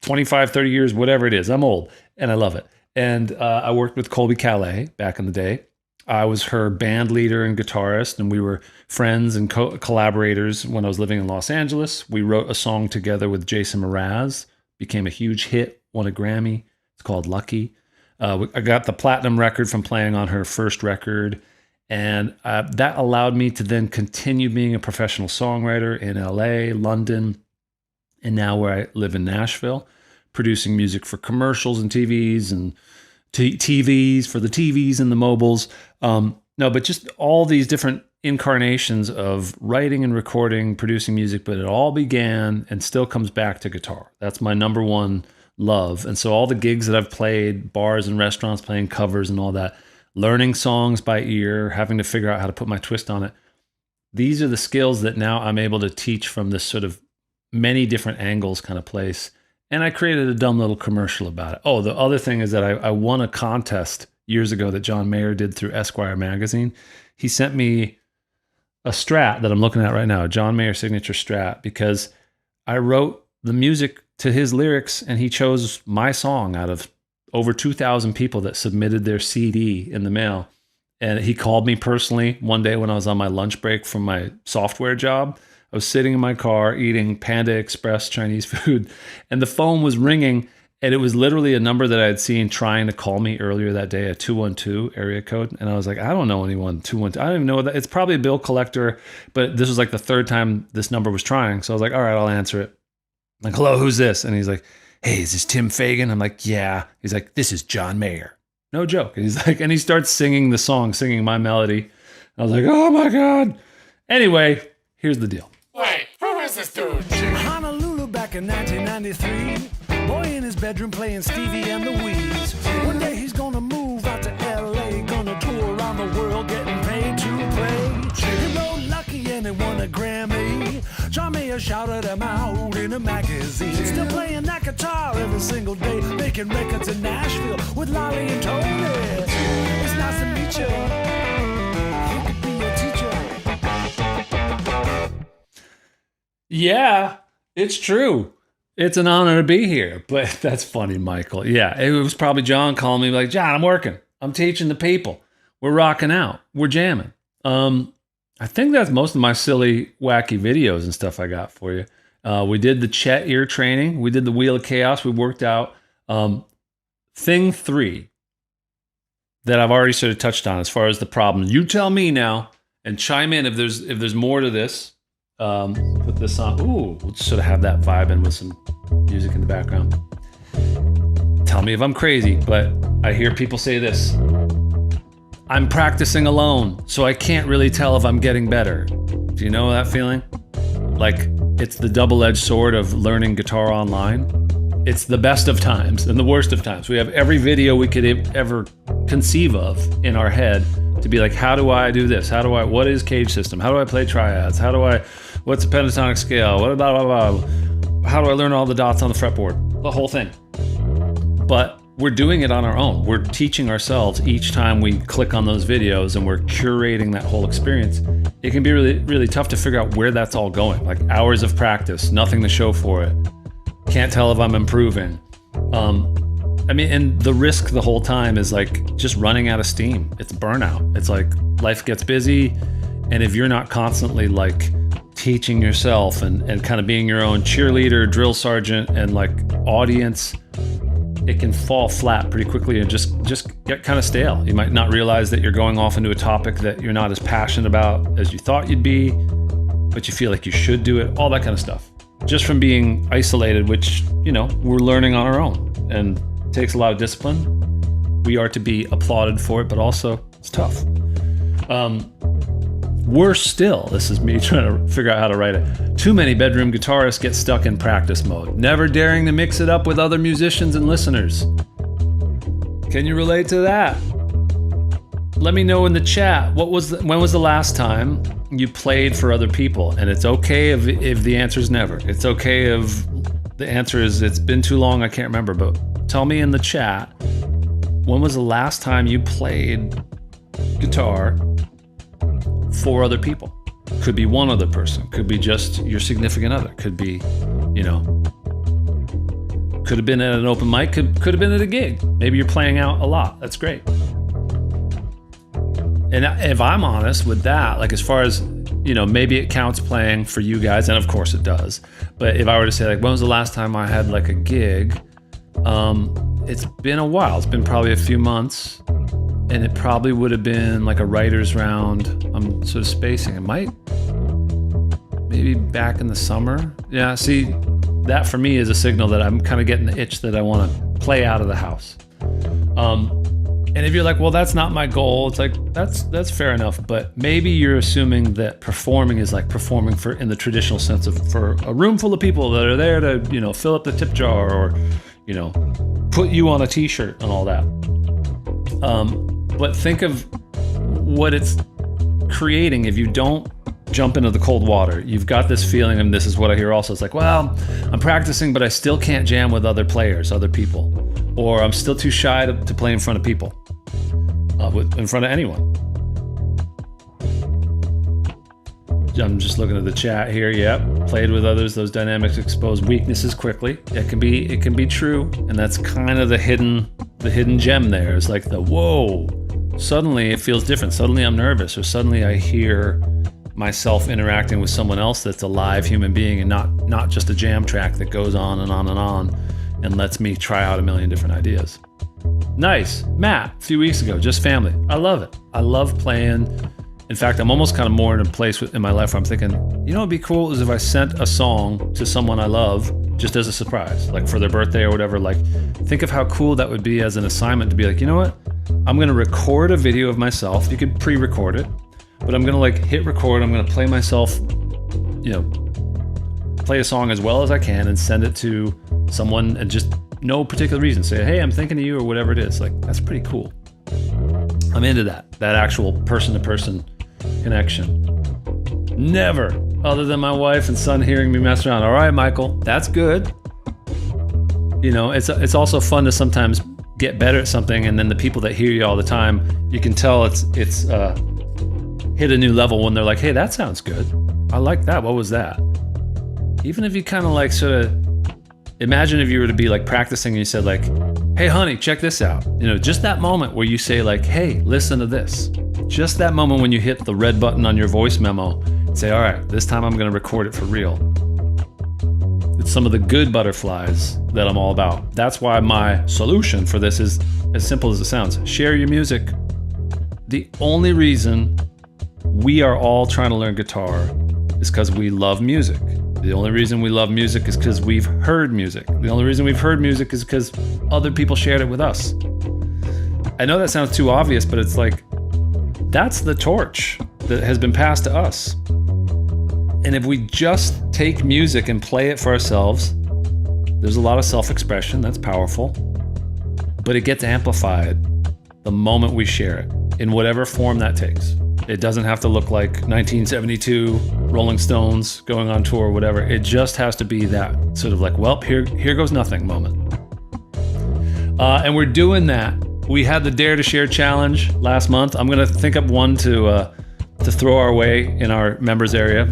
25, 30 years, whatever it is. I'm old and I love it. And I worked with Colby Calais back in the day. I was her band leader and guitarist, and we were friends and collaborators when I was living in Los Angeles. We wrote a song together with Jason Mraz, became a huge hit, won a Grammy. It's called Lucky. I got the platinum record from playing on her first record, and that allowed me to then continue being a professional songwriter in LA, London, and now where I live in Nashville, producing music for commercials and TVs and TVs for the TVs and the mobiles. But just all these different incarnations of writing and recording, producing music, but it all began and still comes back to guitar. That's my number one love. And so all the gigs that I've played, bars and restaurants, playing covers and all that, learning songs by ear, having to figure out how to put my twist on it. These are the skills that now I'm able to teach from this sort of many different angles kind of place. And I created a dumb little commercial about it. Oh, the other thing is that I won a contest years ago that John Mayer did through Esquire magazine. He sent me a Strat that I'm looking at right now, a John Mayer signature Strat, because I wrote the music to his lyrics and he chose my song out of over 2,000 people that submitted their CD in the mail. And he called me personally one day when I was on my lunch break from my software job. I was sitting in my car eating Panda Express Chinese food, and the phone was ringing, and it was literally a number that I had seen trying to call me earlier that day, a 212 area code. And I was like, I don't know anyone, 212. I don't even know that. It's probably a bill collector, but this was like the third time this number was trying. So I was like, all right, I'll answer it. I'm like, hello, who's this? And he's like, hey, is this Tim Fagan? I'm like, yeah. He's like, this is John Mayer. No joke. And he's like, and he starts singing the song, singing my melody. I was like, oh my God. Anyway, here's the deal. Wait, who is this dude? Honolulu back in 1993. Boy in his bedroom playing Stevie and the Weeds. One day he's gonna move out to LA, gonna tour around the world getting paid to play. He wrote Lucky and he won a Grammy. John Mayer shouted him out in a magazine. Still playing that guitar every single day, making records in Nashville with Lolly and Tony. It's nice to meet you. He could be your teacher. Yeah, it's true. It's an honor to be here. But that's funny, Michael. Yeah, it was probably John calling me like, John, I'm working. I'm teaching the people. We're rocking out. We're jamming. I think that's most of my silly, wacky videos and stuff I got for you. We did the Chet ear training. We did the Wheel of Chaos. We worked out. Thing 3 that I've already sort of touched on as far as the problem. You tell me now and chime in if there's more to this. Put this on. Ooh, we'll sort of have that vibe in with some music in the background. Tell me if I'm crazy, but I hear people say this. I'm practicing alone, so I can't really tell if I'm getting better. Do you know that feeling? Like, it's the double-edged sword of learning guitar online. It's the best of times and the worst of times. We have every video we could ever conceive of in our head to be like, how do I do this? What is cage system? How do I play triads? What's a pentatonic scale? What about, how do I learn all the dots on the fretboard? The whole thing. But we're doing it on our own. We're teaching ourselves each time we click on those videos, and we're curating that whole experience. It can be really, really tough to figure out where that's all going. Like hours of practice, nothing to show for it. Can't tell if I'm improving. And the risk the whole time is like just running out of steam. It's burnout. It's like life gets busy, and if you're not constantly like teaching yourself and kind of being your own cheerleader, drill sergeant, and like audience, it can fall flat pretty quickly and just get kind of stale. You might not realize that you're going off into a topic that you're not as passionate about as you thought you'd be, but you feel like you should do it, all that kind of stuff. Just from being isolated, which, we're learning on our own, and it takes a lot of discipline. We are to be applauded for it, but also it's tough. Worse still, this is me trying to figure out how to write it. Too many bedroom guitarists get stuck in practice mode, never daring to mix it up with other musicians and listeners. Can you relate to that? Let me know in the chat, when was the last time you played for other people? And it's okay if the answer is never. It's okay if the answer is it's been too long, I can't remember. But tell me in the chat, when was the last time you played guitar for other people? Could be one other person, could be just your significant other, could be, could have been at an open mic, could have been at a gig. Maybe you're playing out a lot. That's great. And if I'm honest with that, like as far as, maybe it counts playing for you guys, and of course it does. But if I were to say like, when was the last time I had like a gig? It's been a while. It's been probably a few months. And it probably would have been like a writer's round. I'm sort of spacing. It might, maybe back in the summer. Yeah, see, that for me is a signal that I'm kind of getting the itch that I want to play out of the house. And if you're like, well, that's not my goal, it's like, that's fair enough. But maybe you're assuming that performing is like performing in the traditional sense of for a room full of people that are there to, fill up the tip jar or, put you on a t-shirt and all that. But think of what it's creating if you don't jump into the cold water. You've got this feeling, and this is what I hear also. It's like, well, I'm practicing, but I still can't jam with other players, other people. Or I'm still too shy to play in front of people, in front of anyone. I'm just looking at the chat here. Yep, played with others. Those dynamics expose weaknesses quickly. It can be true, and that's kind of the hidden gem there. It's like the whoa. Suddenly it feels different. Suddenly I'm nervous, or suddenly I hear myself interacting with someone else that's a live human being and not just a jam track that goes on and on and on and lets me try out a million different ideas. Nice. Matt, a few weeks ago, just family. I love it. I love playing. In fact, I'm almost kind of more in a place in my life where I'm thinking, what'd be cool is if I sent a song to someone I love just as a surprise, like for their birthday or whatever. Like, think of how cool that would be as an assignment to be like, you know what? I'm going to record a video of myself. You could pre-record it, but I'm going to like hit record. I'm going to play myself, play a song as well as I can and send it to someone, and just no particular reason. Say, hey, I'm thinking of you, or whatever it is. Like, that's pretty cool. I'm into that actual person-to-person connection. Never, other than my wife and son hearing me mess around. All right, Michael, that's good. It's also fun to sometimes get better at something, and then the people that hear you all the time, you can tell it's hit a new level when they're like, hey, that sounds good. I like that. What was that? Even if you kind of like sort of imagine if you were to be like practicing and you said like, hey honey, check this out. Just that moment where you say like, hey, listen to this. Just that moment when you hit the red button on your voice memo and say, all right, this time I'm going to record it for real. It's some of the good butterflies that I'm all about. That's why my solution for this is as simple as it sounds. Share your music. The only reason we are all trying to learn guitar is because we love music. The only reason we love music is because we've heard music. The only reason we've heard music is because other people shared it with us. I know that sounds too obvious, but it's like, that's the torch that has been passed to us. And if we just take music and play it for ourselves, there's a lot of self-expression, that's powerful, but it gets amplified the moment we share it, in whatever form that takes. It doesn't have to look like 1972 Rolling Stones going on tour or whatever. It just has to be that sort of like, well, here goes nothing moment. And we're doing that. We had the Dare to Share challenge last month. I'm gonna think up one to throw our way in our members area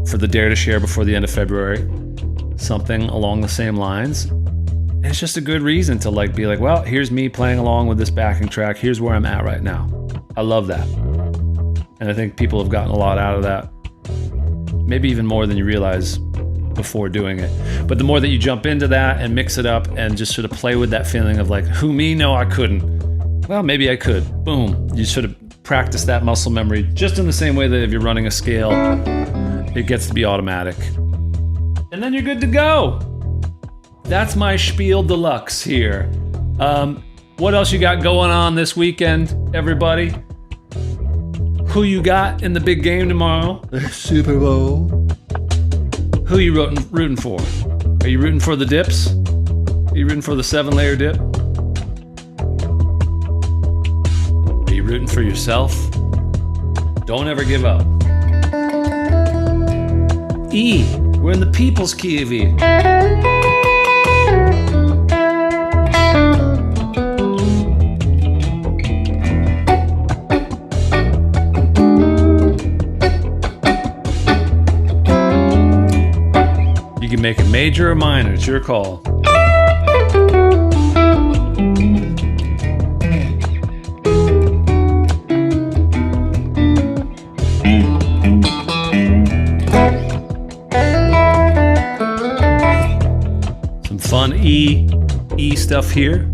for the Dare to Share before the end of February. Something along the same lines. And it's just a good reason to like be like, well, here's me playing along with this backing track. Here's where I'm at right now. I love that. And I think people have gotten a lot out of that. Maybe even more than you realize before doing it. But the more that you jump into that and mix it up and just sort of play with that feeling of like, who me? No, I couldn't. Well, maybe I could. Boom. You sort of practice that muscle memory just in the same way that if you're running a scale, it gets to be automatic. And then you're good to go. That's my spiel deluxe here. What else you got going on this weekend, everybody? Who you got in the big game tomorrow? The Super Bowl. Who are you rooting for? Are you rooting for the dips? Are you rooting for the 7-layer dip? Are you rooting for yourself? Don't ever give up. E, we're in the people's key of E. You can make it major or minor, it's your call. Some fun E stuff here.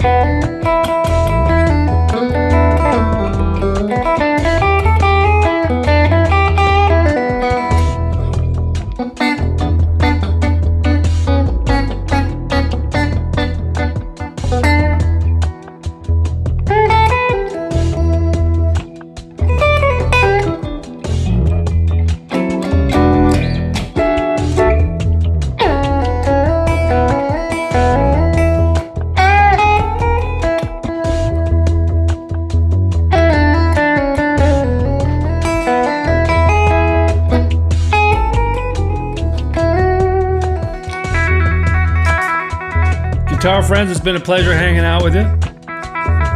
Guitar friends, it's been a pleasure hanging out with you.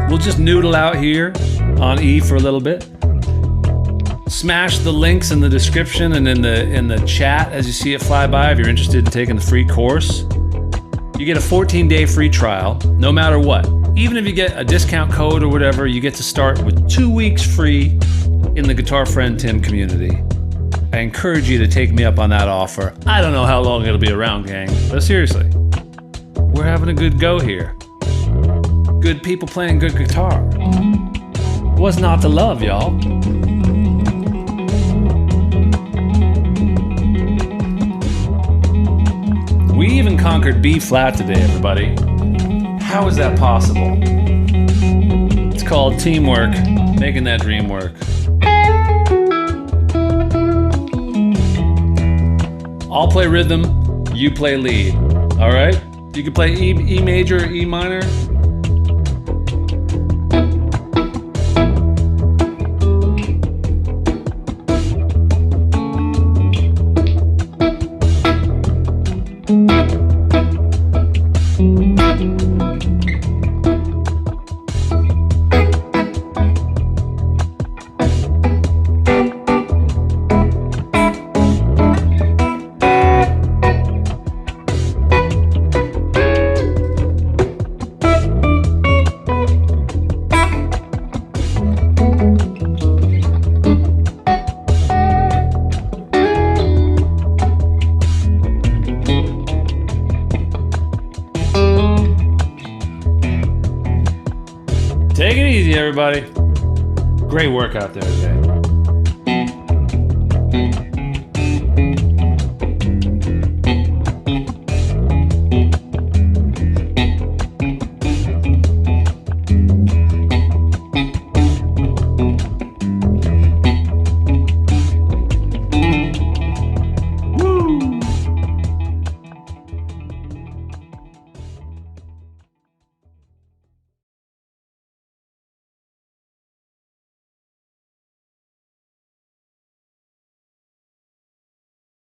We'll just noodle out here on E for a little bit. Smash the links in the description and in the chat as you see it fly by if you're interested in taking the free course. You get a 14-day free trial, no matter what. Even if you get a discount code or whatever, you get to start with 2 weeks free in the Guitar Friend Tim community. I encourage you to take me up on that offer. I don't know how long it'll be around, gang, but seriously. We're having a good go here. Good people playing good guitar. What's not to love, y'all? We even conquered B flat today, everybody. How is that possible? It's called teamwork, making that dream work. I'll play rhythm, you play lead, all right? You can play E major, E minor. Take it easy, everybody. Great work out there today.